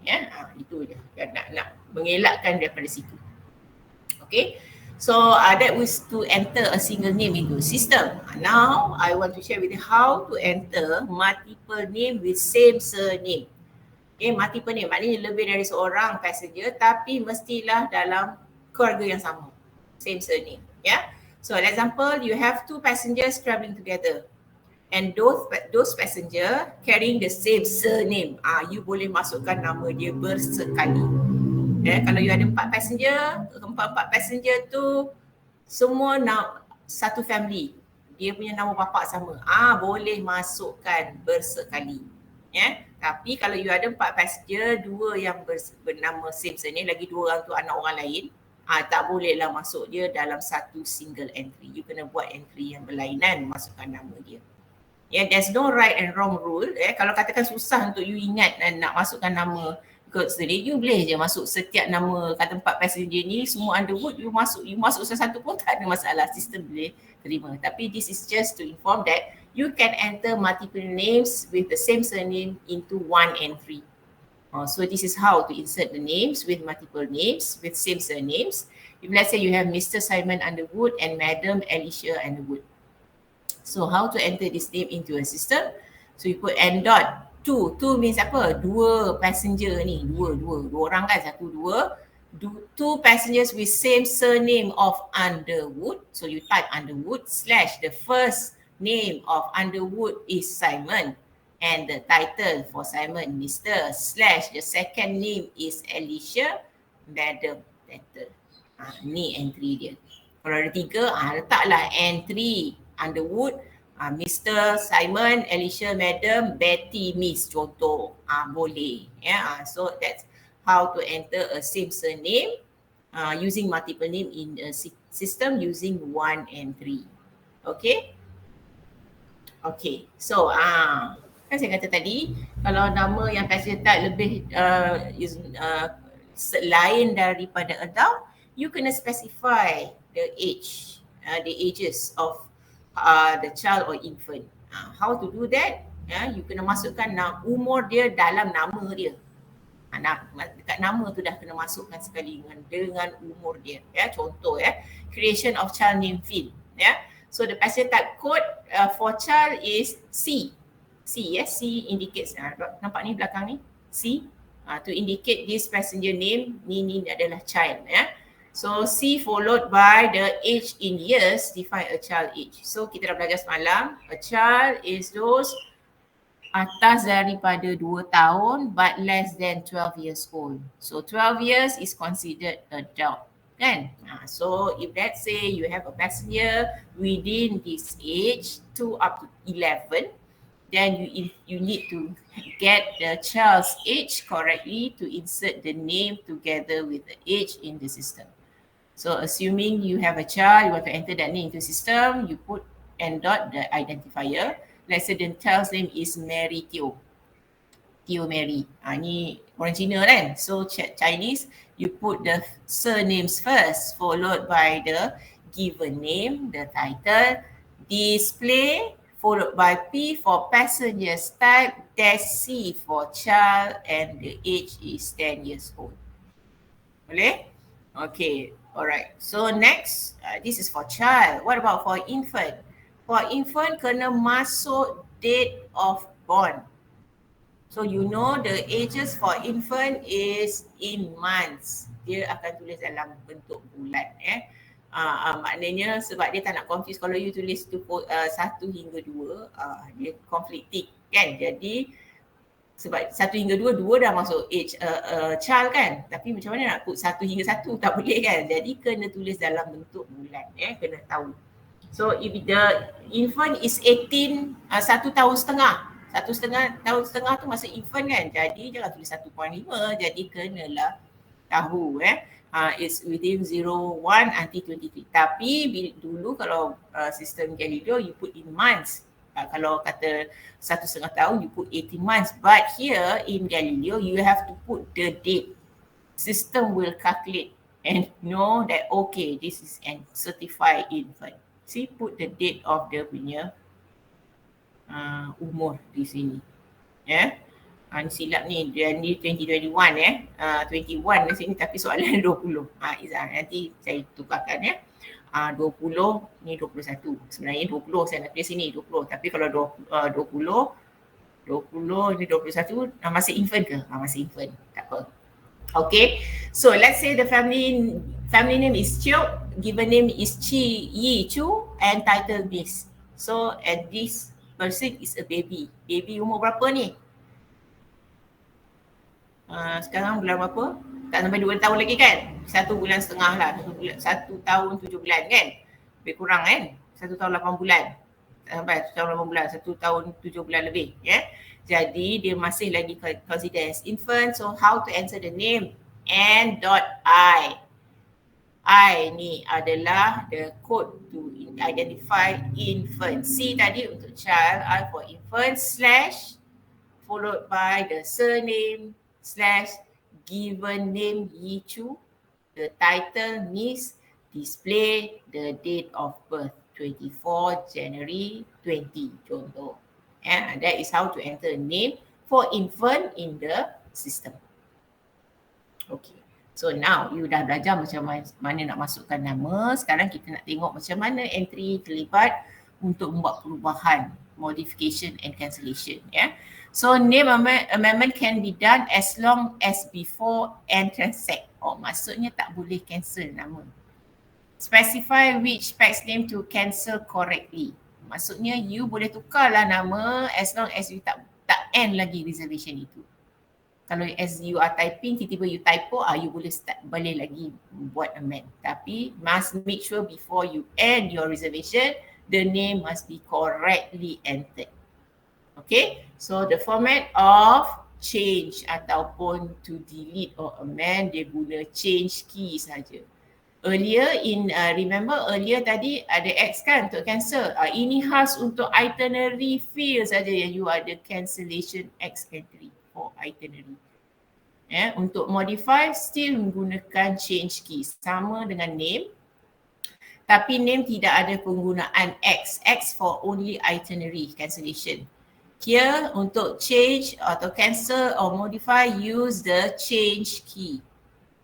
Itu je. Nak mengelakkan daripada situ. Okay. So that was to enter a single name into system. Now I want to share with you how to enter multiple name with same surname. Okay, multiple name maknanya lebih dari seorang passenger tapi mestilah dalam keluarga yang sama. Same surname. So example, you have 2 passengers travelling together and those passenger carrying the same surname. You boleh masukkan nama dia bersekali. Kalau you ada 4 passenger, 4 passenger tu semua satu family. Dia punya nama bapa sama. Boleh masukkan bersekali. Tapi kalau you ada 4 passenger, 2 yang bernama same surname, lagi 2 orang tu anak orang lain, tak bolehlah masuk dia dalam satu single entry. You kena buat entry yang berlainan, masukkan nama dia. There's no right and wrong rule. Kalau katakan susah untuk you ingat dan nak masukkan nama sendiri, you boleh je masuk setiap nama kata 4 passenger ni semua Underwood, you masuk satu pun tak ada masalah, sistem boleh terima. Tapi this is just to inform that you can enter multiple names with the same surname into one entry. So this is how to insert the names with multiple names with same surnames. If let's say you have Mr. Simon Underwood and Madam Alicia Underwood. So how to enter this name into a system? So you put N dot 2 means apa? 2 passenger ni, 2 orang kan, 1, 2 passengers with same surname of Underwood. So you type Underwood / the first name of Underwood is Simon and the title for Simon Mr. / the second name is Alicia Madam title. Ni entry dia. Kalau ada 3, letaklah entry Underwood, Mr. Simon, Alicia Madam, Betty Miss, contoh. Boleh. So that's how to enter a same surname using multiple name in a system using one entry. Okay. So kan saya kata tadi, kalau nama yang passenger type lebih lain daripada adult, you kena specify the ages of the child or infant. How to do that? You kena masukkan umur dia dalam nama dia. Dekat nama tu dah kena masukkan sekali dengan umur dia. Contoh creation of child name field. So the passenger type code for child is C. C indicates, nampak ni belakang ni, C. To indicate this passenger name, ni adalah child. So C followed by the age in years, define a child age. So kita dah belajar semalam, a child is those atas daripada 2 tahun but less than 12 years old. So 12 years is considered adult, kan? So if let's say you have a passenger within this age 2 up to 11, then you need to get the child's age correctly to insert the name together with the age in the system. So assuming you have a child, you want to enter that name into system, you put N dot, the identifier. Let's say the child's name is Mary Teo. Teo Mary. Ni orang Cina kan? So Chinese, you put the surnames first, followed by the given name, the title, display, followed by P for passengers type, dash C for child, and the age is 10 years old. Boleh? Okay. Alright, so next, this is for child. What about for infant? For infant, kena masuk date of born. So you know the ages for infant is in months. Dia akan tulis dalam bentuk bulan. Maknanya sebab dia tak nak confuse, kalau you tulis tu 1 hingga 2, dia conflicting kan. Jadi sebab 1 hingga 2, 2 dah masuk age child kan. Tapi macam mana nak put 1 hingga 1, tak boleh kan. Jadi kena tulis dalam bentuk bulan, kena tahu. So if the infant is 18, 1 tahun setengah. 1 tahun setengah tu masa infant kan. Jadi jangan tulis 1.5, jadi kenalah tahu it's within 0, 1 until 23. Tapi dulu kalau sistem Galileo you put in months. Kalau kata 1.5 tahun you put 18 months. But here in Galileo you have to put the date. System will calculate and know that okay, this is a certified infant. See, put the date of the punya umur di sini. Silap ni, dia ni 2021 21 di sini tapi soalan 20. Izzah, nanti saya tukarkan 20 ni 21. Sebenarnya 20 saya nak tulis sini 20. Tapi kalau 20 ni 21 masih infant ke? Masih infant. Tak apa. Okay. So let's say the family name is Chiu, given name is Chi Yi Chu and title Miss. So and this person is a baby. Baby umur berapa ni? Sekarang bulan berapa? Tak sampai 2 tahun lagi kan? 1 bulan setengah lah. 1 tahun 7 bulan kan? Lebih kurang kan? 1 tahun 8 bulan. Tak sampai 1 tahun 8 bulan. 1 tahun 7 bulan lebih. Jadi dia masih lagi considered as infant. So how to answer the name? N.I. I ni adalah the code to identify infant. C tadi untuk child, I for infant, slash followed by the surname, slash given name Yi Chu, the title Miss, display the date of birth 24 January 20 contoh. That is how to enter a name for infant in the system. Okay. So now you dah belajar macam mana nak masukkan nama. Sekarang kita nak tengok macam mana entry terlibat untuk membuat perubahan, modification and cancellation. So name amendment can be done as long as before and transact. Maksudnya tak boleh cancel nama. Specify which PAX name to cancel correctly. Maksudnya you boleh tukarlah nama as long as you tak end lagi reservation itu. Kalau as you are typing, tiba-tiba you typo, you boleh lagi buat amend. Tapi must make sure before you end your reservation, the name must be correctly entered. Okay, so the format of change ataupun to delete or amend, dia guna change key saja. Earlier remember earlier tadi ada X kan untuk cancel. Ini khas untuk itinerary field saja yang you ada cancellation X entry for itinerary. Untuk modify still menggunakan change key sama dengan name. Tapi name tidak ada penggunaan X. X for only itinerary cancellation. Here untuk change atau cancel or modify use the change key.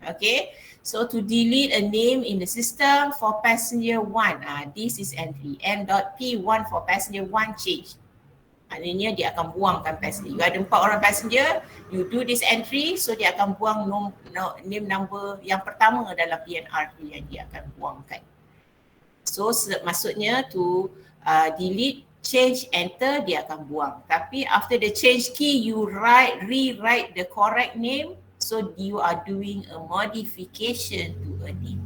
Okay. So to delete a name in the system for passenger 1, this is entry. N.P1 for passenger 1 change. Maknanya dia akan buangkan passenger. You ada 4 orang passenger, you do this entry, so dia akan buang name number yang pertama dalam PNR yang dia akan buangkan. So maksudnya to delete, change, enter, dia akan buang. Tapi after the change key, you rewrite the correct name. So you are doing a modification to a name.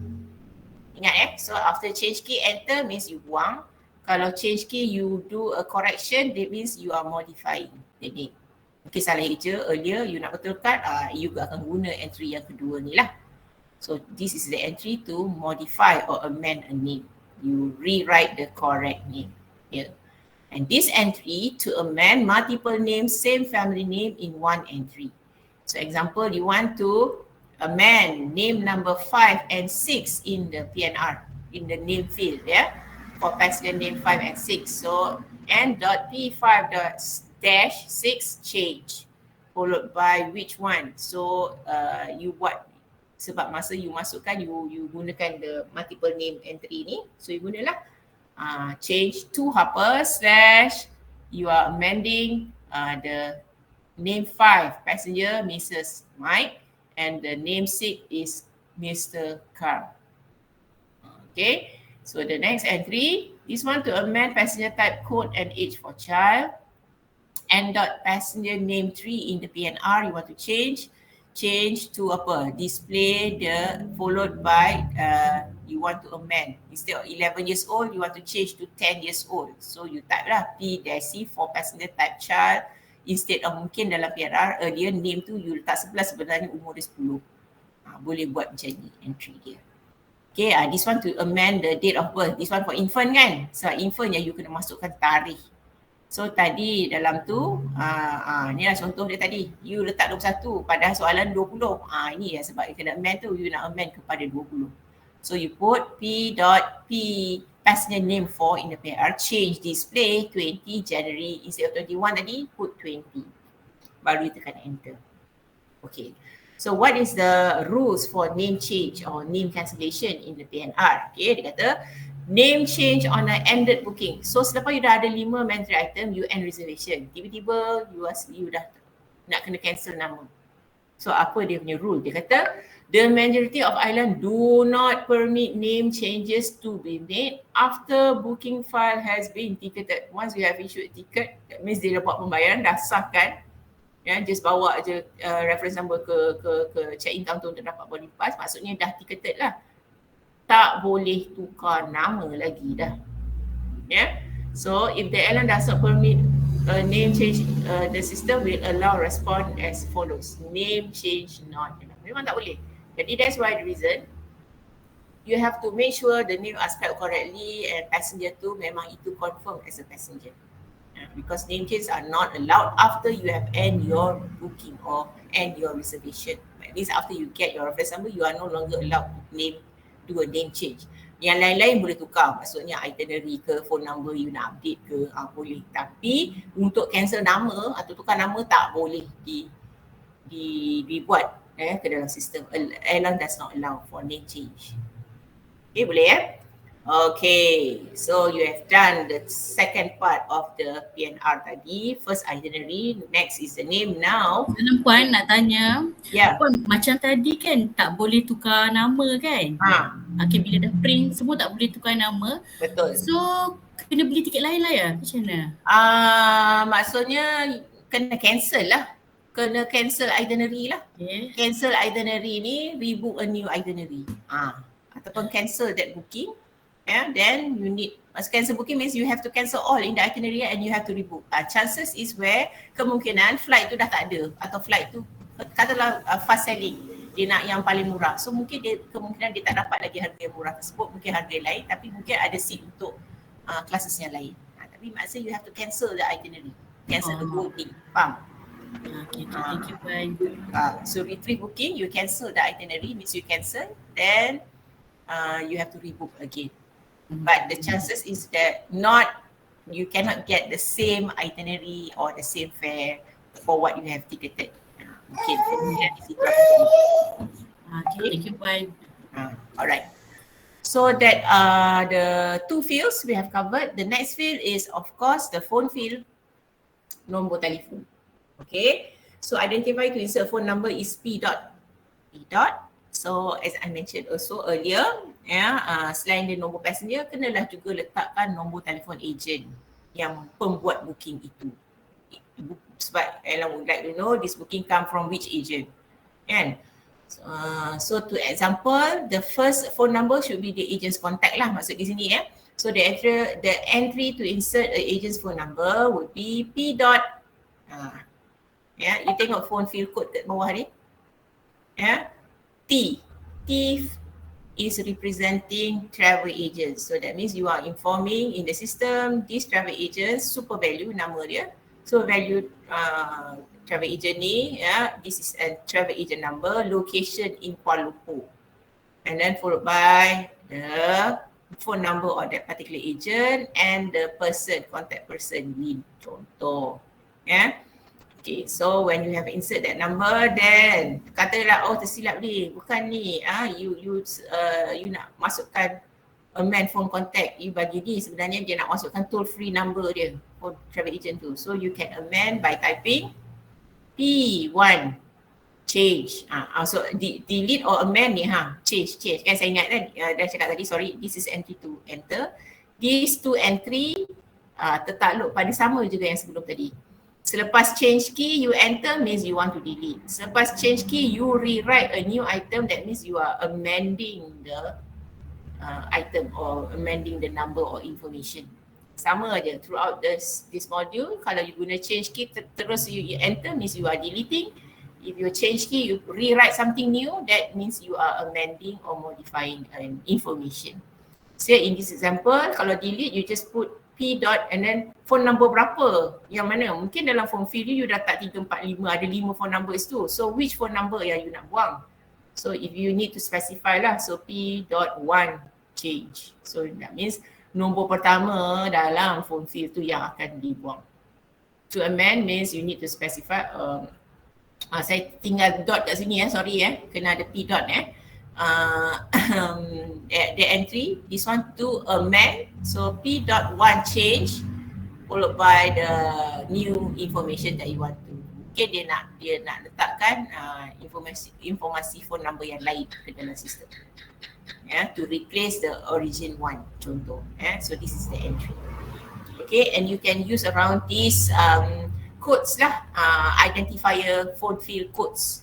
Ingat so after change key enter means you buang. Kalau change key you do a correction, that means you are modifying the name. Okay, salah eja earlier, you nak betulkan, you akan guna entry yang kedua ni lah. So this is the entry to modify or amend a name. You rewrite the correct name here. And this entry to amend multiple names, same family name in one entry. So example, you want to amend name number 5 and 6 in the PNR, in the name field, for passenger name 5 and 6. So n.p5.6 change, followed by which one? So you buat, sebab masa you masukkan, you gunakan the multiple name entry ni. So you gunalah change to Harper slash you are amending the name 5, passenger Mrs. Mike, and the name 6 is Mr. Carl. Okay, so the next entry, this one to amend passenger type, code and age for child. And passenger name 3 in the PNR, you want to change to apa? Display the followed by you want to amend. Instead of 11 years old, you want to change to 10 years old. So you type lah P-C for passenger type child. Instead of mungkin dalam PNR earlier name tu you letak 11, sebenarnya umur dia 10. Boleh buat macam ni entry dia. Okay, this one to amend the date of birth. This one for infant kan? So infant yang you kena masukkan tarikh. So tadi dalam tu, ni lah contoh dia tadi. You letak 21 padahal soalan 20. Ini lah sebab you kena amend tu, you nak amend kepada 20. So you put P.P passenger name 4 in the PAR, change display 20 January instead of 21 tadi, put 20. Baru you tekan enter. Okay. So what is the rules for name change or name cancellation in the PNR? Okay, dia kata name change on an ended booking. So selepas you dah ada 5 mandatory item, you end reservation. Tiba-tiba you dah nak kena cancel nama. So apa dia punya rule? Dia kata the majority of airline do not permit name changes to be made after booking file has been ticketed. Once you have issued a ticket, that means dia dah buat pembayaran, dah sah kan? Ya, just bawa je reference number ke check-in counter untuk dapat boarding pass, maksudnya dah ticketed lah. Tak boleh tukar nama lagi dah. Yeah. So if the airline does not permit name change, the system will allow response as follows. Name change not. Memang tak boleh. Jadi that's why the reason you have to make sure the name are spelled correctly and passenger tu memang itu confirm as a passenger. Because name changes are not allowed after you have end your booking or end your reservation. At least after you get your reference number, you are no longer allowed to do a name change. Yang lain-lain boleh tukar, maksudnya itinerary ke, phone number you nak update ke, boleh. Tapi untuk cancel nama atau tukar nama tak boleh dibuat ke dalam sistem. Airline does not allow for name change. Okay, boleh ya? Okay, so you have done the second part of the PNR tadi. First itinerary, next is the name now. Puan nak tanya, Puan, macam tadi kan tak boleh tukar nama kan? Okay, bila dah print semua tak boleh tukar nama. Betul. So kena beli tiket lain lah ya? Macam mana? Maksudnya kena cancel lah. Kena cancel itinerary lah. Okay. Cancel itinerary ni, rebook a new itinerary. Ataupun cancel that booking. Then you need, cancel booking means you have to cancel all in the itinerary and you have to rebook. Chances is where kemungkinan flight tu dah tak ada atau flight tu katalah fast selling, dia nak yang paling murah. So mungkin kemungkinan dia tak dapat lagi harga yang murah tersebut, mungkin harga lain tapi mungkin ada seat untuk classes yang lain. Tapi maksudnya you have to cancel the itinerary, cancel the booking. Faham? Okay, thank you bye. So retrieve booking, you cancel the itinerary means you cancel, then you have to rebook again. But the chances is that you cannot get the same itinerary or the same fare for what you have ticketed. Okay, thank you, bye. Alright. So that the two fields we have covered. The next field is of course the phone field, nombor telefon. Okay. So identify to insert phone number is P dot. So as I mentioned also earlier, selain dia nombor passenger, kenalah juga letakkan nombor telefon agent yang pembuat booking itu. Sebab airline would like to know this booking come from which agent. Kan? So to example, the first phone number should be the agent's contact lah, maksud di sini ya. So the entry to insert the agent's phone number would be P dot. You tengok phone field code kat bawah ni. T is representing travel agent. So that means you are informing in the system this travel agent, super value nama dia. So value travel agent ni, this is a travel agent number, location in Kuala Lumpur. And then followed by the phone number of that particular agent and the person, contact person ni contoh. Okay, so when you have insert that number, then katalah tersilap ni, bukan ni, you nak masukkan amend phone contact, you bagi ni sebenarnya dia nak masukkan toll free number dia for travel agent tu. So you can amend by typing P1 change. So delete or amend ni change. Kan saya ingat kan dah cakap tadi, sorry, this is entry 2, enter. These two entry tertakluk pada sama juga yang sebelum tadi. Selepas change key you enter means you want to delete. Selepas change key you rewrite a new item, that means you are amending the item or amending the number or information. Sama aja throughout this module. Kalau you guna change key terus you enter means you are deleting. If you change key you rewrite something new, that means you are amending or modifying an information. Say in this example, kalau delete you just put P dot and then phone number berapa, yang mana mungkin dalam form field you dah tak 3, 4, 5, ada 5 phone numbers tu. So which phone number yang you nak buang? So if you need to specify lah, so P dot 1 change. So that means nombor pertama dalam form field tu yang akan dibuang. To amend means you need to specify, saya tinggal dot kat sini sorry kena ada P dot the entry, this one to amend, so P dot 1 change followed by the new information that you want to. Okay, dia nak letakkan informasi phone number yang lain ke dalam sistem. To replace the origin one, contoh. So this is the entry. Okay, and you can use around these codes lah, identifier phone field codes.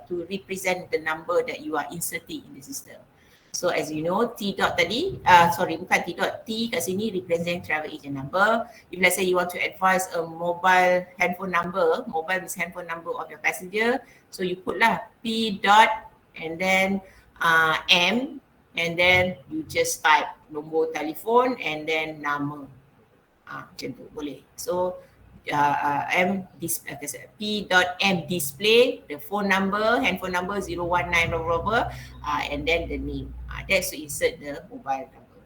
To represent the number that you are inserting in the system. So as you know, T dot tadi, sorry bukan T dot, T kat sini represent travel agent number. If let's say you want to advise a mobile handphone number, mobile is handphone number of your passenger, so you put lah P dot and then M and then you just type nombor telefon and then nama. Macam tu boleh. So P dot M display the phone number, handphone number 019 blah blah and then the name. That's to insert the mobile number.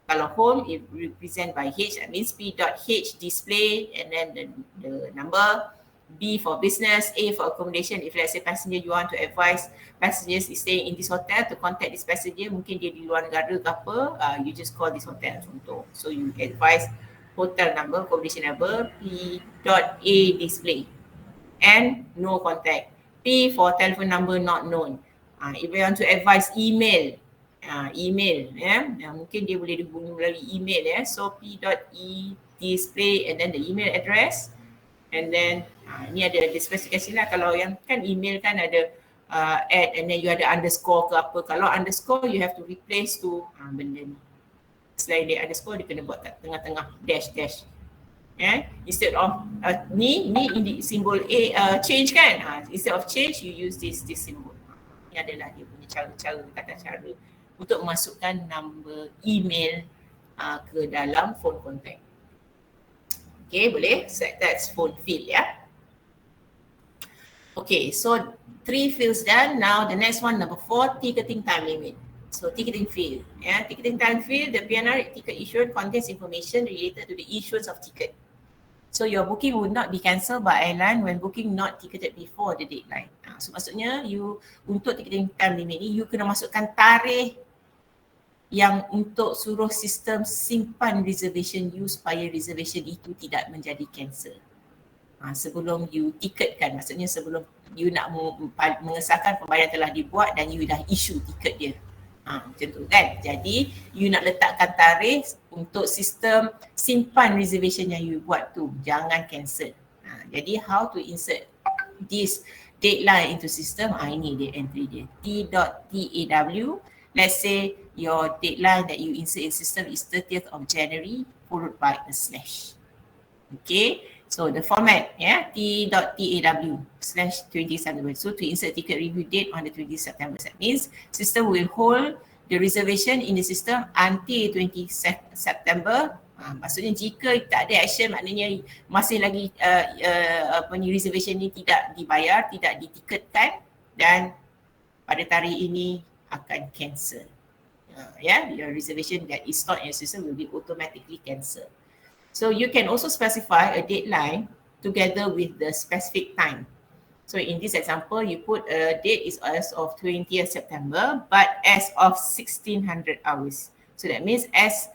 Kalau home it represent by H, that means P dot H display and then the number. B for business, A for accommodation. If let's say passenger you want to advise passengers is staying in this hotel, to contact this passenger, mungkin dia di luar negara ke apa, you just call this hotel contoh. So you advise hotel number, accommodation number, P dot A display and no contact. P for telephone number not known. If you want to advise email, mungkin dia boleh dihubungi melalui email so P dot E display and then the email address and then ni ada spesifikasi lah. Kalau yang kan email kan ada add and then you ada underscore ke apa. Kalau underscore you have to replace to benda ni. Selain dia underscore dia kena buat kat tengah-tengah dash. Instead of ni simbol A change kan. Instead of change you use this symbol. Ni adalah dia punya cara kata cara untuk memasukkan number email ke dalam phone contact. Okay, boleh. So that's phone field Okay, so 3 fields done. Now the next one, number 4, ticketing time limit. So ticketing field, ticketing time field, the PNR ticket issued contains information related to the issuance of ticket. So your booking would not be cancelled by airline when booking not ticketed before the deadline. So maksudnya you untuk ticketing time limit ni you kena masukkan tarikh yang untuk suruh sistem simpan reservation you supaya reservation itu tidak menjadi cancel. Sebelum you ticketkan, maksudnya sebelum you nak mengesahkan pembayaran telah dibuat dan you dah issue tiket dia. Macam tu kan. Jadi you nak letakkan tarikh untuk sistem simpan reservation yang you buat tu, jangan cancel. Jadi how to insert this deadline into system, ini dia entry dia, t.taw. Let's say your deadline that you insert in system is 30th of January followed by a slash. Okay, so the format t.taw/20 So to insert ticket review date on the 20th September, that means system will hold the reservation in the system until 20 September. Maksudnya jika tak ada action, maknanya masih lagi reservation ni tidak dibayar, tidak ditiketkan dan pada tarikh ini akan cancel. Your reservation that is stored in your system will be automatically cancelled. So you can also specify a deadline together with the specific time. So in this example, you put a date is as of 20th September, but as of 1600 hours. So that means as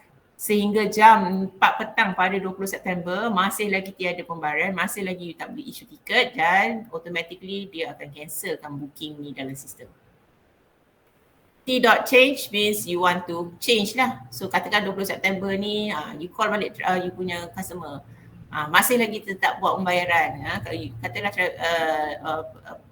sehingga jam 4 petang pada 20 September masih lagi tiada pembayaran, masih lagi you tak boleh issue tiket dan automatically dia akan cancelkan booking ni dalam sistem. T.change means you want to change lah. So katakan 20 September ni you call balik you punya customer. Masih lagi tetap buat pembayaran. Katalah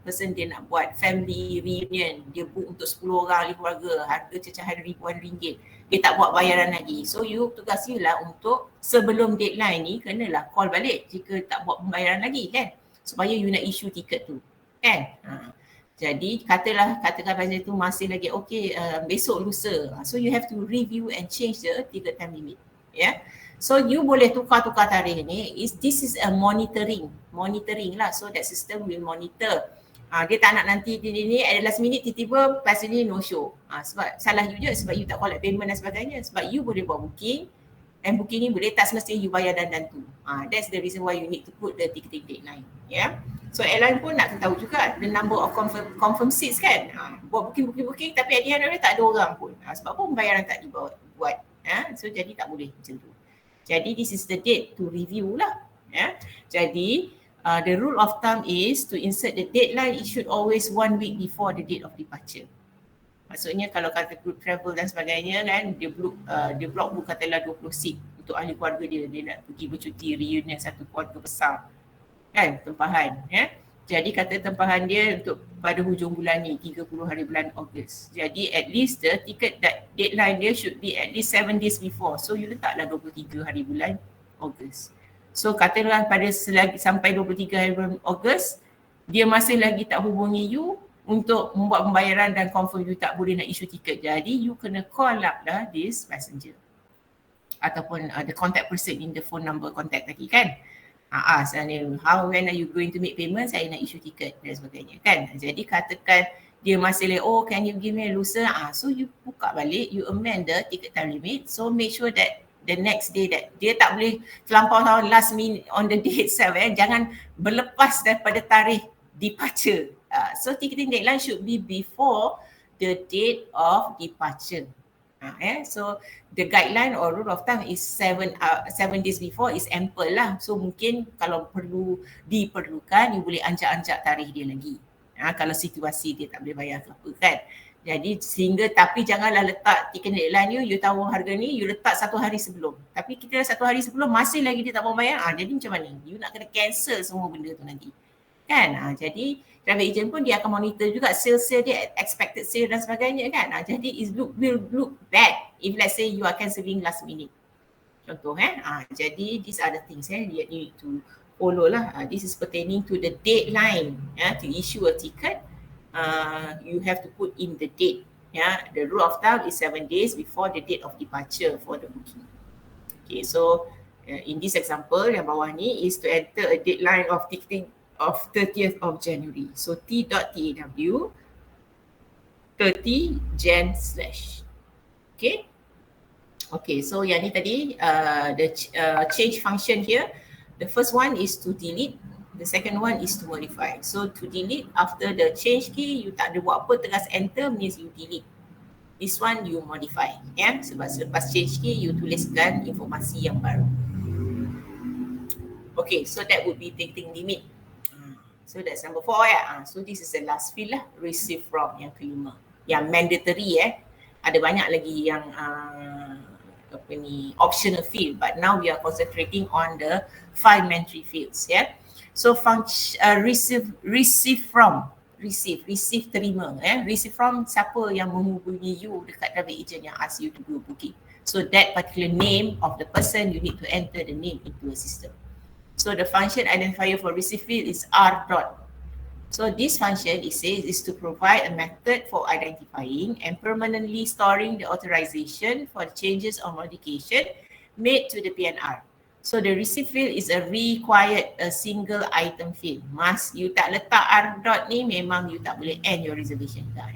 person dia nak buat family reunion, dia book untuk 10 orang ahli keluarga, harga cacahan ribuan ringgit. Dia tak buat bayaran lagi. So tugas you lah untuk sebelum deadline ni kenalah call balik jika tak buat pembayaran lagi kan. Supaya you nak issue tiket tu kan. Jadi katakan pasal tu masih lagi okay besok lusa. So you have to review and change the ticket time limit. Yeah. So you boleh tukar-tukar tarikh ni. This is a monitoring lah. So that system will monitor. Dia tak nak nanti ni at the last minute tiba-tiba pasal ni no show. Sebab salah you je sebab you tak collect payment dan sebagainya. Sebab you boleh buat booking and booking ni boleh tak semestinya you bayar dan tu. That's the reason why you need to put the ticketing deadline. Yeah. So airline pun nak tahu juga the number of confirm seats kan. Buat booking tapi at the end of the day tak ada orang pun. Sebab apa pembayaran tak dibuat. So jadi tak boleh macam tu. Jadi this is the date to review lah. Jadi the rule of thumb is to insert the deadline, it should always 1 week before the date of departure. Maksudnya kalau kata group travel dan sebagainya kan, dia block book katalah 20 seat untuk ahli keluarga dia nak pergi bercuti reunion satu keluarga besar kan, tempahan Jadi kata tempahan dia untuk pada hujung bulan ni 30 hari bulan Ogos. Jadi at least the ticket deadline dia should be at least 7 days before. So you letaklah 23 hari bulan Ogos. So katalah pada sampai 23 hari bulan Ogos, dia masih lagi tak hubungi you untuk membuat pembayaran dan confirm you tak boleh nak issue tiket. Jadi you kena call up lah this passenger ataupun the contact person in the phone number contact tadi kan. When are you going to make payment? Saya nak issue tiket dan sebagainya kan. Jadi katakan dia masih can you give me a lusa? So you buka balik, you amend the ticket time limit. So make sure that the next day that dia tak boleh terlampau last minute on the day itself. Jangan berlepas daripada tarikh departure. So ticketing deadline should be before the date of departure. So the guideline or rule of thumb is 7 days before is ample lah. So mungkin kalau diperlukan you boleh anjak tarikh dia lagi. Kalau situasi dia tak boleh bayar ke apa kan. Jadi sehingga tapi janganlah letak tiket deadline you tahu harga ni you letak 1 hari sebelum. Tapi kita 1 hari sebelum masih lagi dia tak mau bayar. Jadi macam mana? You nak kena cancel semua benda tu nanti. Kan? Jadi travel agent pun dia akan monitor juga sale dia, expected sale dan sebagainya kan. Jadi it will look bad if let's say you are cancelling last minute. Contoh jadi these are the things you need to follow lah. This is pertaining to the deadline to issue a ticket. You have to put in the date. The rule of thumb is 7 days before the date of departure for the booking. Okay, so in this example yang bawah ni is to enter a deadline of ticketing of 30th of January. So T.taw 30 Jan/. Okay, so yang ni tadi the change function here. The first one is to delete, the second one is to modify. So to delete, after the change key, you tak ada buat apa, tegas enter means you delete. This one you modify. Sebab selepas change key, you tuliskan informasi yang baru. Okay, so that would be ticketing limit. So that's number 4 So this is the last field lah, receive from yang kelima. Yang mandatory Ada banyak lagi yang optional field, but now we are concentrating on the 5 mandatory fields. So receive from, receive terima. Receive from siapa yang menghubungi you dekat travel agent yang ask you to do booking. So that particular name of the person, you need to enter the name into a system. So the function identifier for receive field is R dot. So this function, it says, is to provide a method for identifying and permanently storing the authorization for the changes or modification made to the PNR. So the receive field is a required a single item field. You tak letak R dot ni, memang you tak boleh end your reservation dah.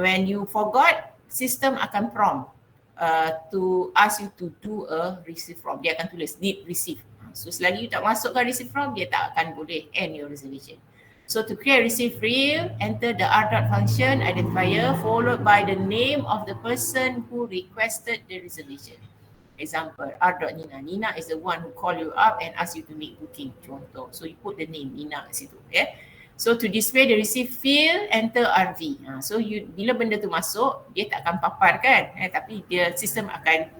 When you forgot, system akan prompt to ask you to do a receive from. Dia akan tulis did receive. So selagi you tak masukkan receive from, dia tak akan boleh end your reservation. So to create receive field, enter the R dot function identifier followed by the name of the person who requested the reservation. Example, R.Nina. Nina is the one who call you up and ask you to make booking, contoh. So you put the name Nina kat situ. So to display the receipt field, enter RV. So bila benda tu masuk, dia tak akan papar kan, tapi dia sistem akan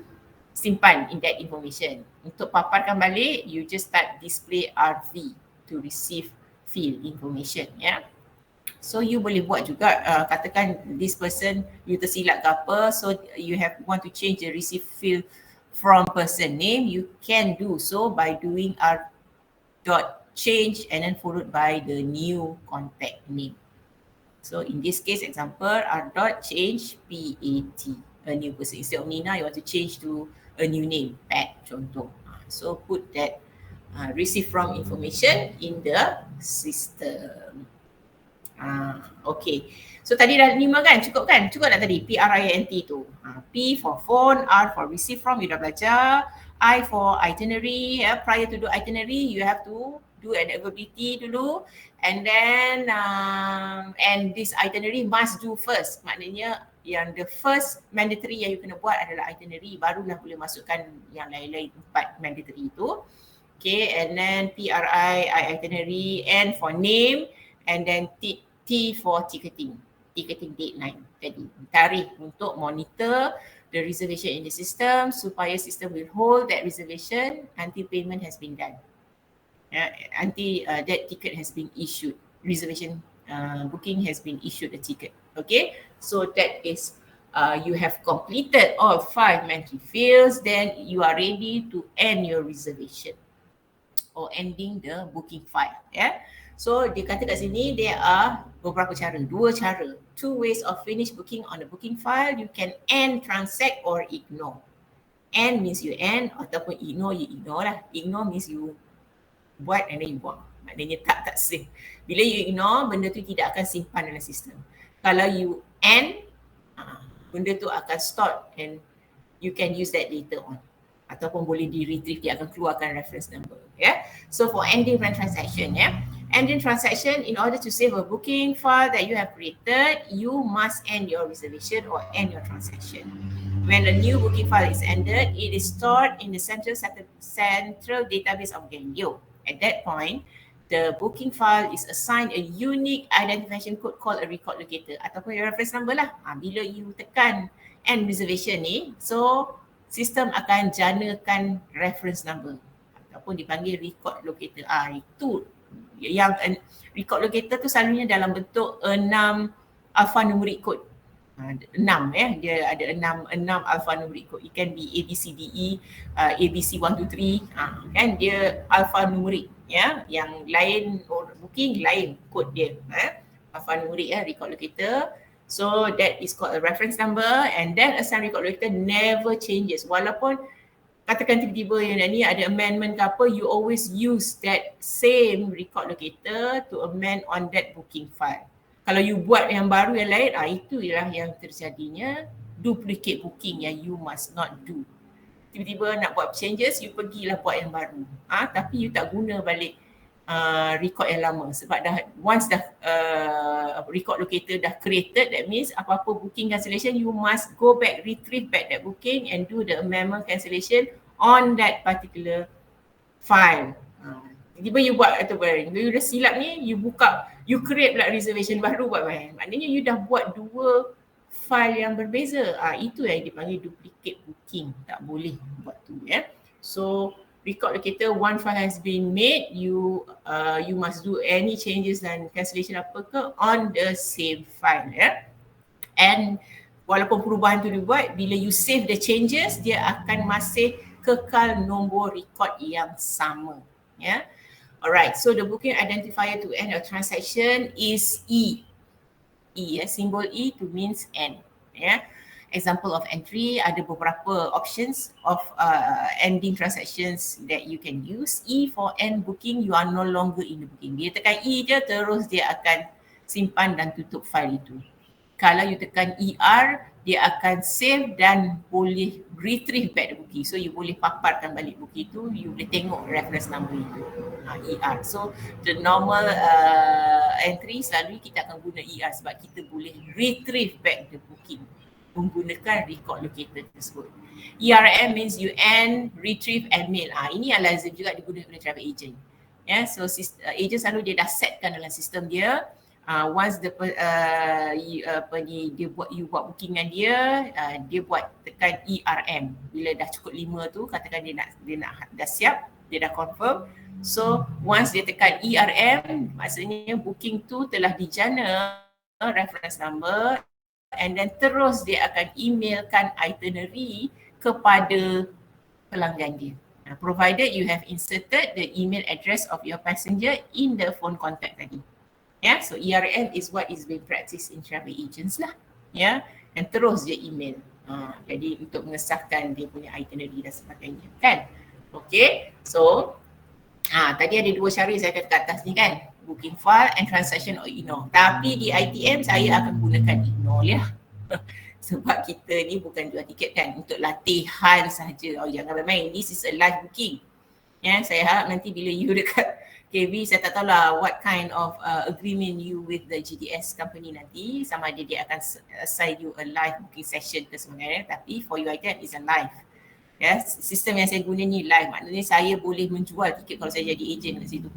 simpan in that information. Untuk paparkan balik, you just start display RV to receive field information. So you boleh buat juga, katakan this person you tersilap ke apa, so you want to change the receive field from person name, you can do so by doing r.change and then followed by the new contact name. So in this case, example, r.change PAT, a new person. Instead of Nina, you want to change to a new name, Pat, contoh. So put that receive from information in the system. Okay. So tadi dah 5 kan? Cukup kan? Cukup tak tadi? PRINT tu. P for phone, R for receive from, you dah belajar. I for itinerary. Prior to do itinerary, you have to do an availability dulu. And then, and this itinerary must do first. Maknanya yang the first mandatory yang you kena buat adalah itinerary. Barulah boleh masukkan yang lain-lain 4 mandatory tu. Okay, and then PRI, itinerary, N for name, and then T for ticketing deadline tadi. Tarikh untuk monitor the reservation in the system supaya system will hold that reservation until payment has been done. Until that ticket has been issued. Reservation booking has been issued a ticket. Okay, so that is you have completed all 5 mandatory fields, then you are ready to end your reservation or ending the booking file. So dia kata kat sini there are beberapa cara, 2 cara. 2 ways of finish booking on the booking file. You can end, transact or ignore. End means you end ataupun ignore, you ignore lah. Ignore means you buat and then you buang. Maknanya tak save. Bila you ignore, benda tu tidak akan simpan dalam sistem. Kalau you end, benda tu akan stop and you can use that later on. Ataupun boleh di-retrieve, dia akan keluarkan reference number. So for ending transaction, ending transaction, in order to save a booking file that you have created, you must end your reservation or end your transaction. When a new booking file is ended, it is stored in the central database of Galileo. At that point, the booking file is assigned a unique identification code called a record locator ataupun your reference number lah. Bila you tekan end reservation ni, so sistem akan janakan reference number ataupun dipanggil record locator. Itu yang record locator tu selalunya dalam bentuk 6 alphanumeric code. 6 dia ada 6 alphanumeric code. It can be ABCDE, ABC 1 2 3 kan, dia alphanumeric yang lain booking lain kod dia alphanumeric record locator. So that is called a reference number, and then assigned record locator never changes. Walaupun katakan tiba-tiba yang ni ada amendment ke apa, you always use that same record locator to amend on that booking file. Kalau you buat yang baru yang lain, itu ialah yang terjadinya duplicate booking yang you must not do. Tiba-tiba nak buat changes, you pergilah buat yang baru. Tapi you tak guna balik record yang lama sebab once record locator dah created, that means apa-apa booking cancellation you must go back, retrieve back that booking and do the amendment cancellation on that particular file. Tiba-tiba you buat atau you dah silap ni, you buka, you create pula reservation baru buat maknanya you dah buat 2 file yang berbeza. Itu yang dipanggil duplicate booking. Tak boleh buat tu So record locator, one file has been made, you must do any changes dan cancellation apa ke on the same file And walaupun perubahan tu dibuat, bila you save the changes, dia akan masih kekal nombor record yang sama. Alright, so the booking identifier to end a transaction is E. Symbol E to means end. Example of entry, ada beberapa options of ending transactions that you can use. E for end booking, you are no longer in the booking. Dia tekan E je, terus dia akan simpan dan tutup file itu. Kalau you tekan ER, dia akan save dan boleh retrieve back the booking. So you boleh paparkan balik booking itu, you boleh tengok reference number itu. ER. So the normal entry selalu kita akan guna ER sebab kita boleh retrieve back the booking. menggunakan record locator tersebut. ERM means you end, retrieve and mail. Ini yang lazim juga digunakan oleh travel agent. So agent selalu dia dah setkan dalam sistem dia. Once dia buat booking dengan dia buat tekan ERM. Bila dah cukup 5 tu, katakan dia nak dah siap, dia dah confirm. So once dia tekan ERM, maksudnya booking tu telah dijana reference number, and then terus dia akan emailkan itinerary kepada pelanggan dia. Provided you have inserted the email address of your passenger in the phone contact tadi. So ERM is what is being practiced in travel agents lah. And terus dia email. Jadi untuk mengesahkan dia punya itinerary dan sebagainya kan. Okay, so tadi ada 2 cara saya kata kat atas ni kan. Booking file and transaction or ignore. Tapi di ITM saya akan gunakan ignore ya. Sebab kita ni bukan jual tiket kan, untuk latihan saja. Jangan main-main, this is a live booking. Saya harap nanti bila you dekat KB, saya tak tahulah what kind of agreement you with the GDS company nanti, sama ada dia akan assign you a live booking session ke sebagainya, tapi for you ITM is a live. Sistem yang saya guna ni live, maknanya saya boleh menjual tiket kalau saya jadi agent kat situ.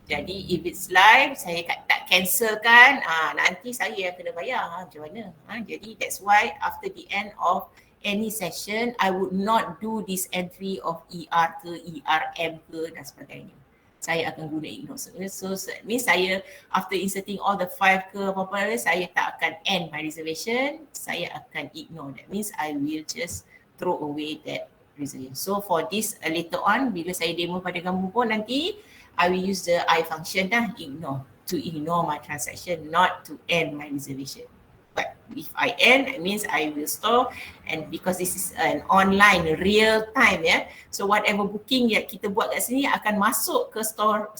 Jadi if it's live, saya tak cancelkan, nanti saya yang kena bayar. Macam mana? Jadi that's why after the end of any session, I would not do this entry of ER ke, ERM ke dan sebagainya. Saya akan guna ignore. So that means saya after inserting all the 5 ke apa-apa, saya tak akan end my reservation, saya akan ignore. That means I will just throw away that reservation. So for this later on, bila saya demo pada kamu pun nanti, I will use the I function ignore, to ignore my transaction, not to end my reservation. But if I end, it means I will store, and because this is an online real time so whatever booking yang kita buat kat sini akan masuk ke store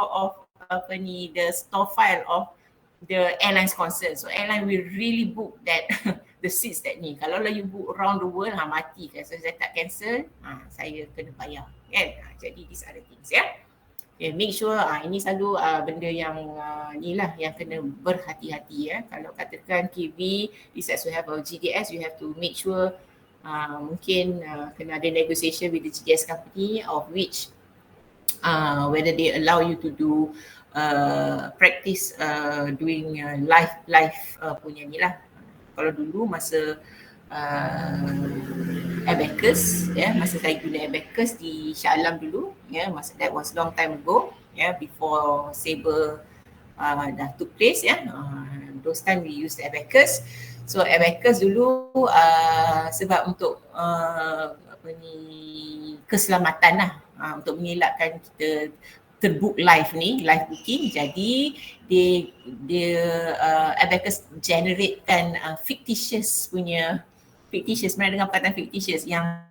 of the store file of the airlines concern. So airline will really book that the seats that ni. Kalau you book around the world, mati kan. So saya tak cancel, saya kena bayar kan. Jadi these are the things Okay, make sure ini selalu benda yang ni lah yang kena berhati-hati Kalau katakan KB decides to have a GDS, you have to make sure mungkin kena ada negotiation with the GDS company of which whether they allow you to do practice doing live punya ni lah. Kalau dulu masa Abacus masa saya guna Abacus di Shah Alam dulu masa that was long time ago before Sabre dah took place those time we used Abacus. So Abacus dulu sebab untuk keselamatan lah, untuk mengelakkan kita terbook live booking, jadi dia Abacus generatekan fictitious, pernah dengar perkataan fictitious yang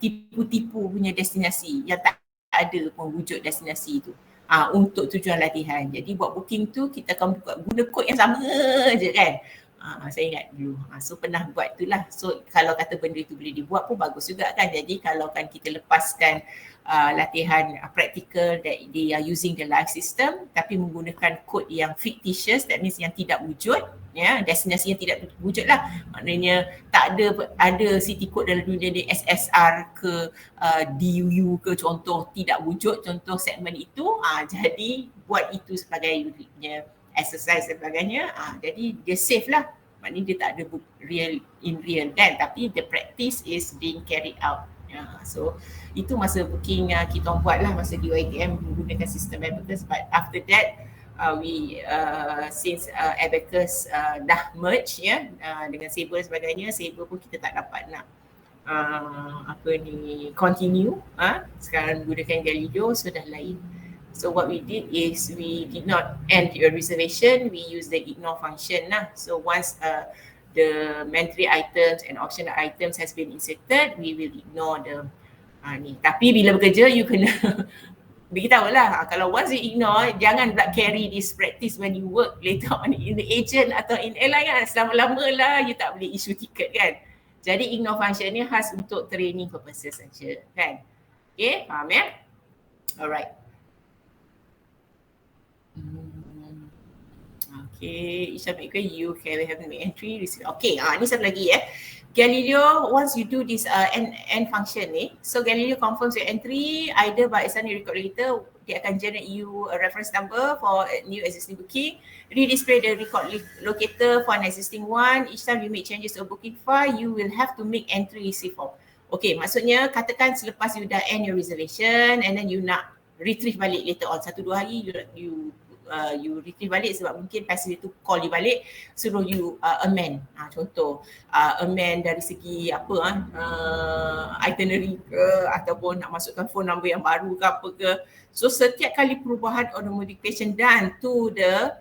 tipu-tipu punya destinasi yang tak ada pun wujud destinasi tu untuk tujuan latihan. Jadi buat booking tu kita akan guna kod yang sama je kan. Saya ingat dulu. So pernah buat itulah. So kalau kata benda itu boleh dibuat pun bagus juga kan. Jadi kalau kan kita lepaskan latihan practical that they are using the live system tapi menggunakan kod yang fictitious, that means yang tidak wujud destinasi yang tidak wujud lah. Maknanya tak ada city code dalam dunia ni SSR ke DUU ke contoh tidak wujud, contoh segmen itu jadi buat itu sebagai punya exercise dan sebagainya, jadi dia safe lah. Maknanya dia tak ada real kan, tapi the practice is being carried out. So itu masa booking kita buat lah masa di UiTM menggunakan sistem Abacus, but after that we since Abacus dah merge dengan Sabre dan sebagainya, Sabre pun kita tak dapat nak continue sekarang gunakan Galileo, so dah lain. So what we did is we did not end your reservation, we use the ignore function lah. So once the mandatory items and optional items has been inserted, we will ignore the ni. Tapi bila bekerja you kena beritahu lah, kalau once you ignore, jangan pula carry this practice when you work later on in the agent atau in airline kan. Selama-lama lah you tak boleh issue tiket kan. Jadi ignore function ni khas untuk training purposes saja kan. Okay, faham Alright. Okay. Okay, Isha make you can have an entry receive. Okay, ni satu lagi Galileo, once you do this end function ni, so Galileo confirms your entry either by assigning record locator, dia akan generate you a reference number for a new existing booking, redisplay the record locator for an existing one. Each time you make changes to a booking file, you will have to make entry receive form. Okay, maksudnya katakan selepas you dah end your reservation and then you nak retrieve balik later on, 1-2 hari you retrieve balik sebab mungkin passenger tu call you balik, suruh you amend. Contoh amend dari segi itinerary ke ataupun nak masukkan phone number yang baru ke apa ke. So setiap kali perubahan or modification done to the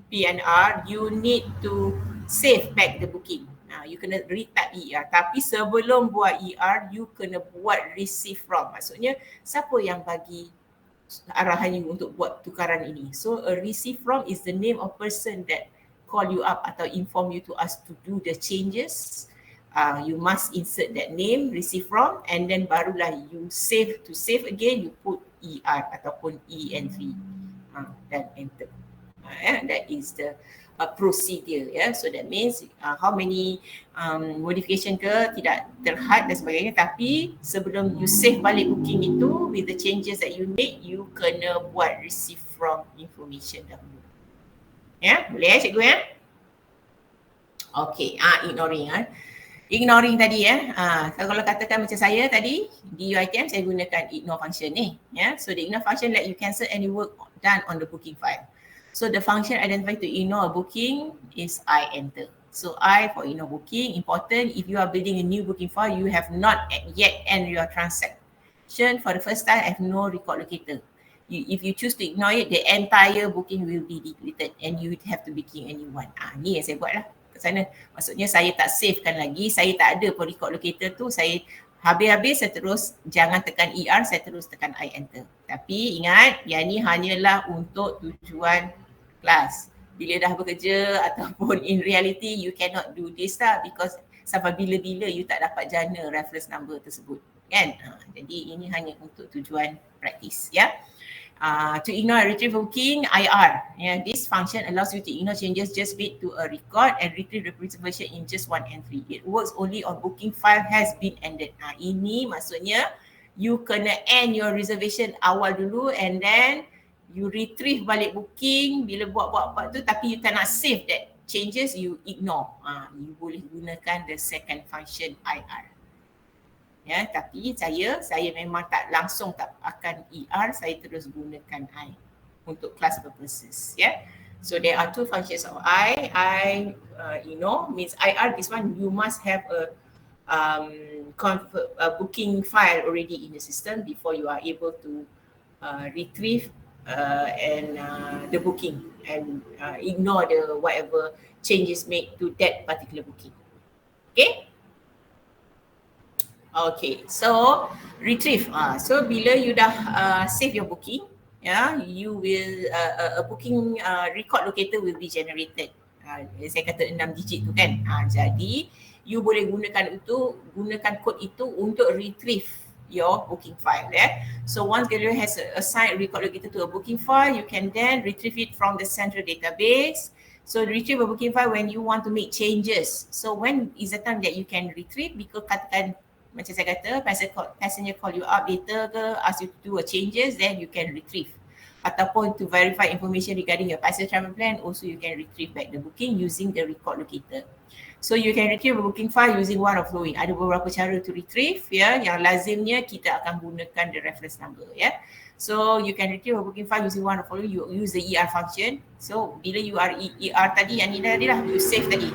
PNR, you need to save back the booking. You kena retype ER, tapi sebelum buat ER, you kena buat receive from. Maksudnya siapa yang bagi arahan you untuk buat tukaran ini. So a receive from is the name of person that call you up atau inform you to ask to do the changes. You must insert that name, receive from, and then barulah you save. To save again, you put ER ataupun EN3 dan enter. That is the procedure. So that means how many modification ke tidak terhad dan sebagainya, tapi sebelum you save balik booking itu with the changes that you make, you kena buat receive from information dahulu. Boleh cikgu Okay, ignoring tadi kalau katakan macam saya tadi di UiTM saya gunakan ignore function ni. So the ignore function let you cancel any work done on the booking file. So the function identified to ignore a booking is I enter. So I for ignore booking, important if you are building a new booking file, you have not yet end your transaction for the first time, have no record locator. If you choose to ignore it, the entire booking will be deleted and you have to begin a new one. Ni yang saya buat lah kat sana. Maksudnya saya tak savekan lagi, saya tak ada pun record locator tu, saya habis-habis saya terus jangan tekan ER, saya terus tekan I enter. Tapi ingat, yang ni hanyalah untuk tujuan kelas. Bila dah bekerja ataupun in reality you cannot do this lah, because sampai bila-bila you tak dapat jana reference number tersebut kan. Jadi ini hanya untuk tujuan praktis to ignore retrieve booking IR. This function allows you to ignore changes just made to a record and retrieve the reservation in just one entry. It works only on booking file has been ended. Ini maksudnya you kena end your reservation awal dulu and then you retrieve balik booking bila buat tu, tapi you tak nak save that changes, you ignore. You boleh gunakan the second function IR. Tapi saya memang tak langsung tak akan ER, saya terus gunakan I untuk class purposes. So there are two functions of I ignore means IR. This one you must have a booking file already in the system before you are able to retrieve the booking and ignore the whatever changes made to that particular booking. Okay, so retrieve. So bila you dah save your booking, you will a booking record locator will be generated. Saya kata 6 digit tu kan. Jadi you boleh gunakan kod itu untuk retrieve your booking file. So once Galileo has assigned record locator to a booking file, you can then retrieve it from the central database. So retrieve a booking file when you want to make changes. So when is the time that you can retrieve? Because katakan macam saya kata, passenger call you up later ke, ask you to do a changes, then you can retrieve. Ataupun to verify information regarding your passenger travel plan, also you can retrieve back the booking using the record locator. So you can retrieve a booking file using one of following. Ada beberapa cara to retrieve yang lazimnya kita akan gunakan the reference number. So you can retrieve a booking file using one of following. You use the ER function. So bila you are ER tadi, yang ni tadi lah, you save tadi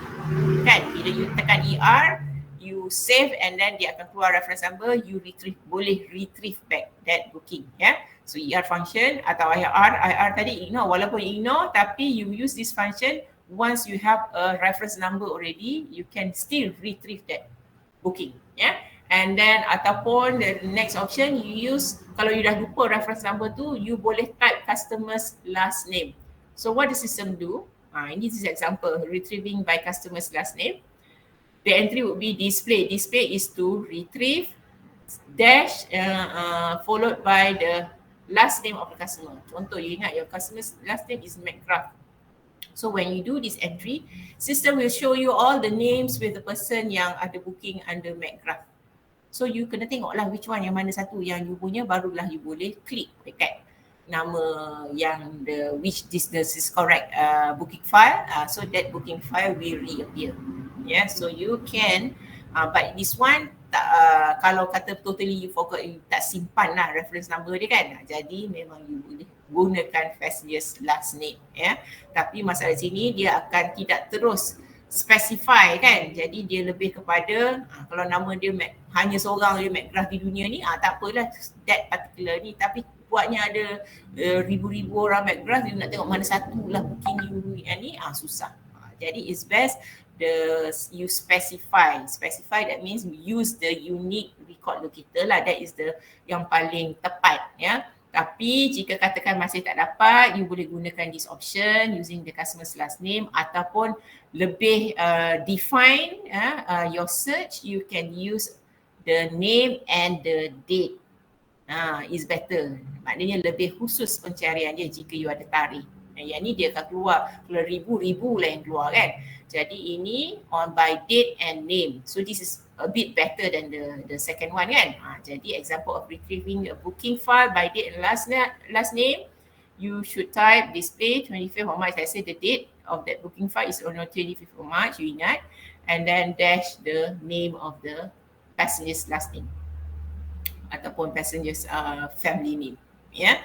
kan. Bila you tekan ER, you save and then dia akan keluar reference number, you boleh retrieve back that booking. So ER function atau IR tadi ignore, walaupun ignore tapi you use this function once you have a reference number already, you can still retrieve that booking. And then ataupun the next option you use, kalau you dah lupa reference number tu, you boleh type customer's last name. So what the system do, this is example retrieving by customer's last name. The entry would be display. Display is to retrieve dash followed by the last name of the customer. Contoh, you ingat your customer's last name is McGrath. So when you do this entry, system will show you all the names with the person yang ada booking under McGrath. So you kena tengok lah which one, yang mana satu yang you punya, barulah you boleh klik dekat nama yang which this is correct booking file. So that booking file will reappear. Yeah, so you can but this one kalau kata totally you forgot, you tak simpan lah reference number dia kan, jadi memang you boleh gunakan passenger's last name. Ya, tapi masalah sini dia akan tidak terus specify kan, jadi dia lebih kepada kalau nama dia hanya seorang je McGrath di dunia ni, tak apalah that particular ni, tapi buatnya ada ribu-ribu orang McGrath, you nak tengok mana satu lah booking you ni, susah. Jadi it's best you specify, that means use the unique record locator lah, that is the yang paling tepat ya. Tapi jika katakan masih tak dapat, you boleh gunakan this option using the customer's last name, ataupun lebih define your search, you can use the name and the date. Is better. Maknanya lebih khusus pencarian dia jika you ada tarikh. Yang ni dia akan keluar ribu-ribu lah yang keluar kan. Jadi ini on by date and name. So this is a bit better than the second one kan. Jadi example of retrieving a booking file by date and last name, you should type display 25th of March. I say the date of that booking file is on 25th of March, you ingat, and then dash the name of the passenger's last name ataupun passenger's family name. Yeah.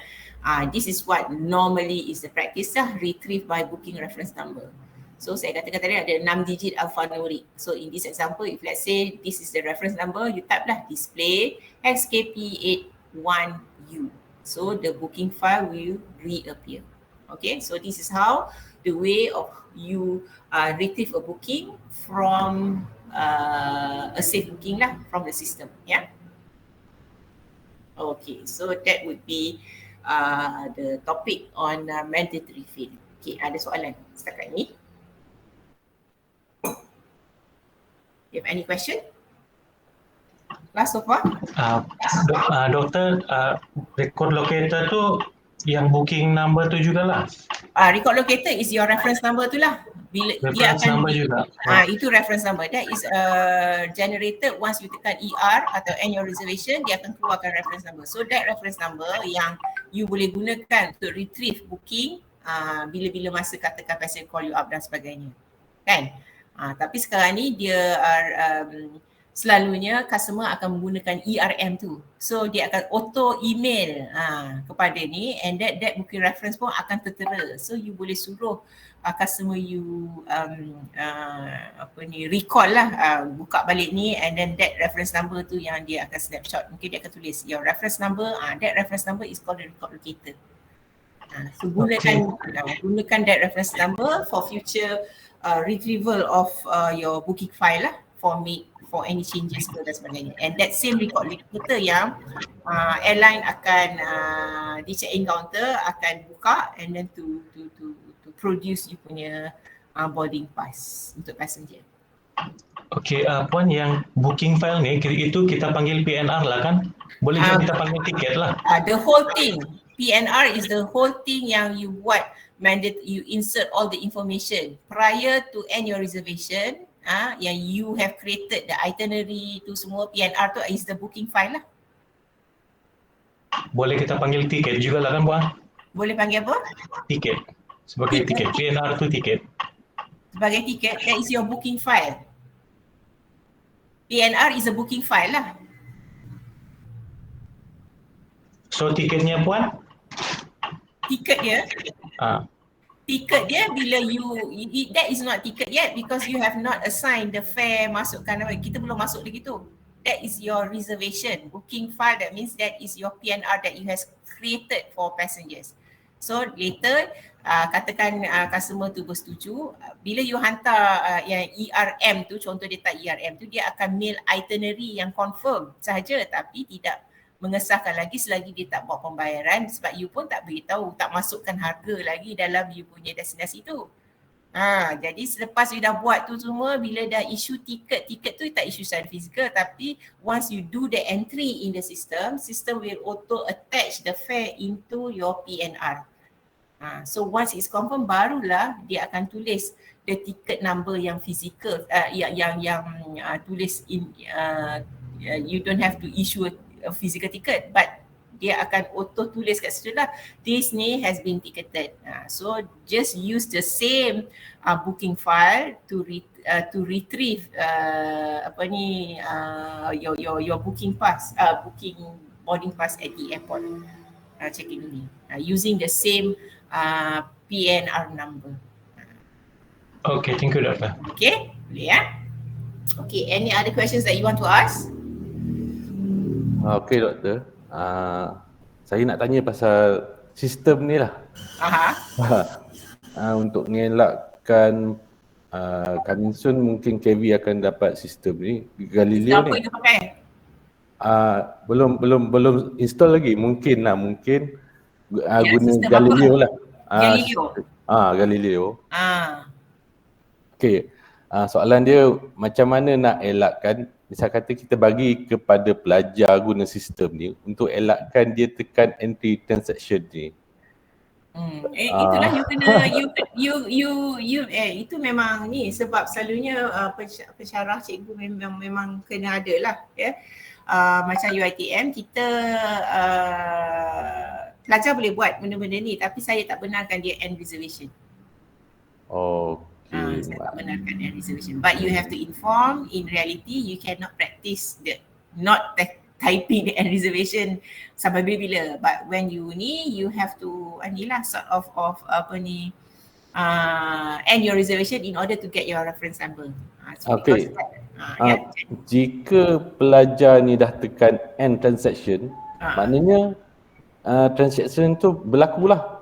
This is what normally is the practice lah, retrieve by booking reference number. So saya katakan tadi ada 6 digit alphanumeric. So in this example, if let's say this is the reference number, you type lah display XKP81U. So the booking file will reappear. Okay, so this is how the way of you retrieve a booking from a safe booking lah from the system. Yeah. Okay, so that would be the topic on mandatory field. Okay, ada soalan setakat ni? You have any question? Last so far? Doktor, record locator tu yang booking number tu jugalah? Record locator is your reference number tu lah. Bila reference dia akan number juga? Itu reference number. That is generated once you tekan ER atau end your reservation, dia akan keluarkan reference number. So that reference number yang you boleh gunakan untuk retrieve booking bila-bila masa katakan passenger call you up dan sebagainya. Kan? Tapi sekarang ni dia selalunya customer akan menggunakan ERM tu. So dia akan auto email kepada ni, and that booking reference pun akan tertera. So you boleh suruh customer you recall lah, buka balik ni, and then that reference number tu yang dia akan snapshot. Mungkin dia akan tulis your reference number, that reference number is called the record locator. So gunakan that reference number for future retrieval of your booking file lah, for any changes dan sebagainya. And that same record locator yang airline akan di check-in counter akan buka, and then to produce you punya boarding pass untuk passenger. Okay, Puan, yang booking file ni itu kita panggil PNR lah kan? Boleh juga kita panggil tiket lah. The whole thing, PNR is the whole thing yang you buat you insert all the information prior to end your reservation. Yang you have created the itinerary tu semua, PNR tu is the booking file lah. Boleh kita panggil tiket juga lah kan, Puan? Boleh panggil apa? Tiket. Sebagai tiket. PNR tu tiket. Sebagai tiket, that is your booking file. PNR is a booking file lah. So tiketnya, Puan? Tiket dia? Tiket dia bila that is not ticket yet because you have not assigned the fare, masukkan nama. Kita belum masuk lagi tu. That is your reservation. Booking file, that means that is your PNR that you has created for passengers. So later, katakan customer tu bersetuju, bila you hantar yang ERM tu, contoh dia tak ERM tu, dia akan mail itinerary yang confirm sahaja, tapi tidak mengesahkan lagi selagi dia tak buat pembayaran, sebab you pun tak beritahu, tak masukkan harga lagi dalam you punya destinasi tu. Jadi selepas you dah buat tu semua, bila dah issue tiket tu tak issue secara fizikal, tapi once you do the entry in the system will auto attach the fare into your PNR. So once it's confirmed, barulah dia akan tulis the ticket number yang physical, yang tulis in, you don't have to issue a physical ticket, but dia akan auto tulis kat situ lah, this ni has been ticketed. So just use the same booking file to retrieve your booking pass, booking boarding pass at the airport, check-in ni, using the same PNR number. Okay, thank you Dr. Okay, boleh ya? Okay, any other questions that you want to ask? Okay Doktor, saya nak tanya pasal sistem ni lah. Untuk mengelakkan coming soon mungkin KV akan dapat sistem ni, Galileo ni. Apa you pakai? Belum install lagi, mungkin guna Galileo lah. Galileo. Galileo. Okay, soalan dia macam mana nak elakkan, misal kata kita bagi kepada pelajar guna sistem ni untuk elakkan dia tekan entry transaction ni. Itulah you kena itu memang ni sebab selalunya pensyarah cikgu memang kena ada lah ya. Macam UiTM kita pelajar boleh buat benda-benda ni tapi saya tak benarkan dia end reservation. Saya tak benarkan end reservation, but you have to inform in reality you cannot practice the not typing the end reservation sampai bila, but when you have to sort of end your reservation in order to get your reference number. Okay. Jika pelajar ni dah tekan end transaction, maknanya transaction tu berlaku lah.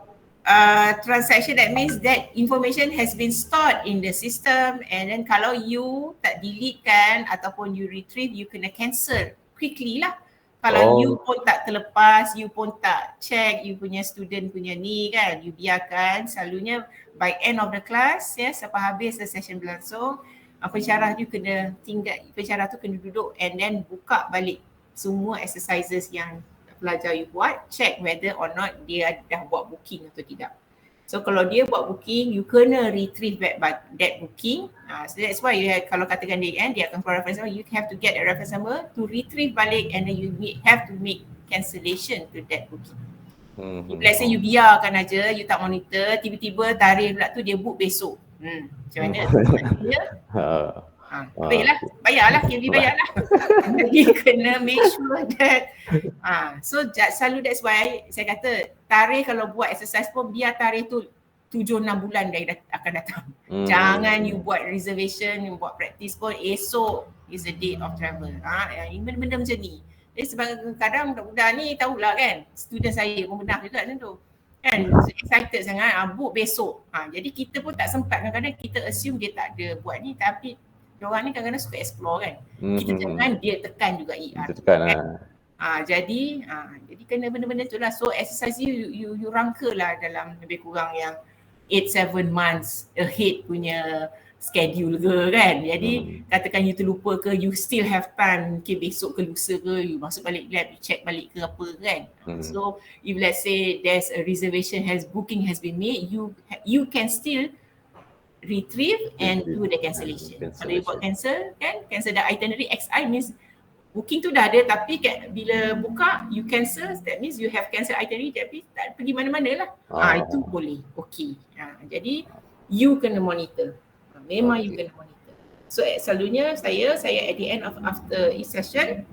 Transaction, that means that information has been stored in the system, and then kalau you tak delete kan ataupun you retrieve, you kena cancel quickly lah. Kalau you pun tak terlepas, you pun tak check you punya student punya ni kan, you biarkan, selalunya by end of the class sampai habis the session berlangsung, pensyarah tu kena duduk and then buka balik semua exercises yang pelajar you buat, check whether or not dia dah buat booking atau tidak. So kalau dia buat booking, you kena retrieve back that booking. So that's why you have, kalau katakan dia akan keluar reference number, you have to get a reference number to retrieve balik, and then you have to make cancellation to that booking. If let's say you biarkan aja, you tak monitor, tiba-tiba tarikh pula tu dia book besok. Macam mana? Bayarlah, KV bayarlah. Jadi kena make sure that so selalu that's why saya kata tarikh kalau buat exercise pun biar tarikh tu 7-6 bulan dari akan datang. Jangan you buat reservation, you buat practice pun esok is the date of travel. Benda-benda macam ni. Jadi sebab kadang budak-budak ni tahulah kan, student saya pun pernah juga macam tu. Kan, excited sangat, book besok. Jadi kita pun tak sempat, kadang-kadang kita assume dia tak ada buat ni, tapi diorang ni kadang-kadang suka explore kan. Kita jangan dia tekan juga ER. Kan? Jadi kena benda-benda tu lah. So exercise you rangka lah dalam lebih kurang yang 8-7 months ahead punya schedule ke kan. Jadi katakan you terlupa ke, you still have time, besok ke lusa ke, you masuk balik lab, you check balik ke apa kan. So if let's say there's a reservation, booking has been made, you can still retrieve and do the cancellation. Kalau you buat cancel the itinerary, XI means booking tu dah ada tapi bila buka you cancel, that means you have cancel itinerary tapi tak pergi mana-mana lah. Itu boleh, okay. Jadi you kena monitor. Memang you kena monitor. So selalunya saya at the end of after each session,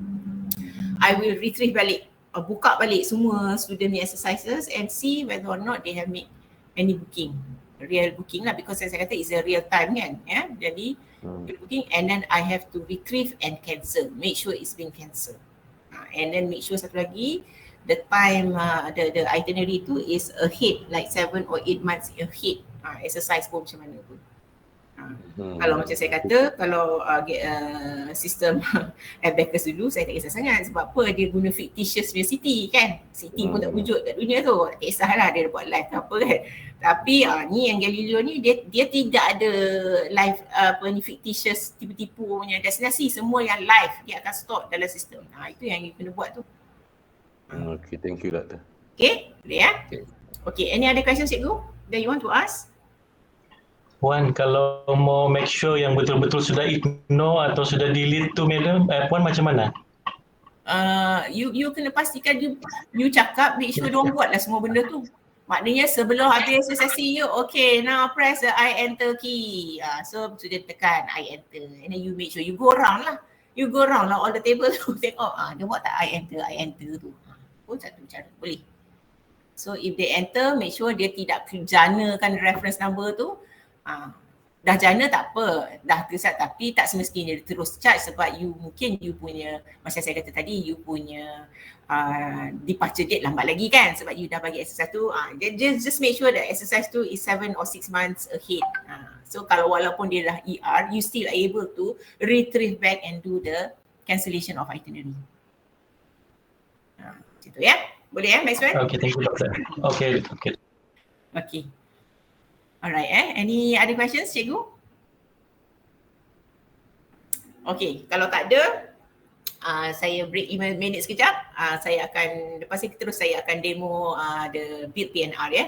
I will retrieve balik, buka balik semua student exercises and see whether or not they have made any booking. Real booking lah, because saya kata it's a real time kan, jadi booking, and then I have to retrieve and cancel, make sure it's been cancelled, and then make sure satu lagi the time the itinerary tu is ahead, like 7 or 8 months ahead. Exercise pun macam mana pun. Kalau macam saya kata, kalau sistem Abacus dulu saya tak kisah sangat, sebab apa, dia guna fictitious punya city kan, city pun tak wujud kat dunia tu, tak kisahlah dia buat live ke apa kan. Tapi ni yang Galileo ni dia tidak ada live fictitious tipu-tipu punya destinasi, semua yang live dia akan store dalam sistem. Itu yang you kena buat tu. Okay, thank you Doktor. Okay, boleh ya? Okay, any other questions cikgu that you want to ask? Puan, kalau mau make sure yang betul-betul sudah ignore atau sudah delete tu madam, Puan macam mana? You kena pastikan you cakap, make sure diorang buat lah semua benda tu. Maknanya sebelum habis sesi you, okay, now press the I enter key. So sudah tekan I enter, and then you make sure you go around lah. You go around lah all the table tu, tengok dia buat tak I enter tu. Oh, satu cara, boleh. So if they enter, make sure dia tidak janakan reference number tu. Dah jana tak apa, dah tersat, tapi tak semestinya dia terus charge sebab mungkin you punya, macam saya kata tadi, you punya departure date lambat lagi kan sebab you dah bagi exercise tu. Just make sure that exercise tu is 7 or 6 months ahead. So kalau walaupun dia dah ER, you still able to retrieve back and do the cancellation of itinerary. Macam tu ya? Boleh ya, Maxwell? Okay, thank you doktor. Okay. Okay. Alright, any other questions, cikgu? Okay, kalau tak ada, saya break 5 minit sekejap. Saya akan, lepas ini terus saya akan demo the build PNR ya.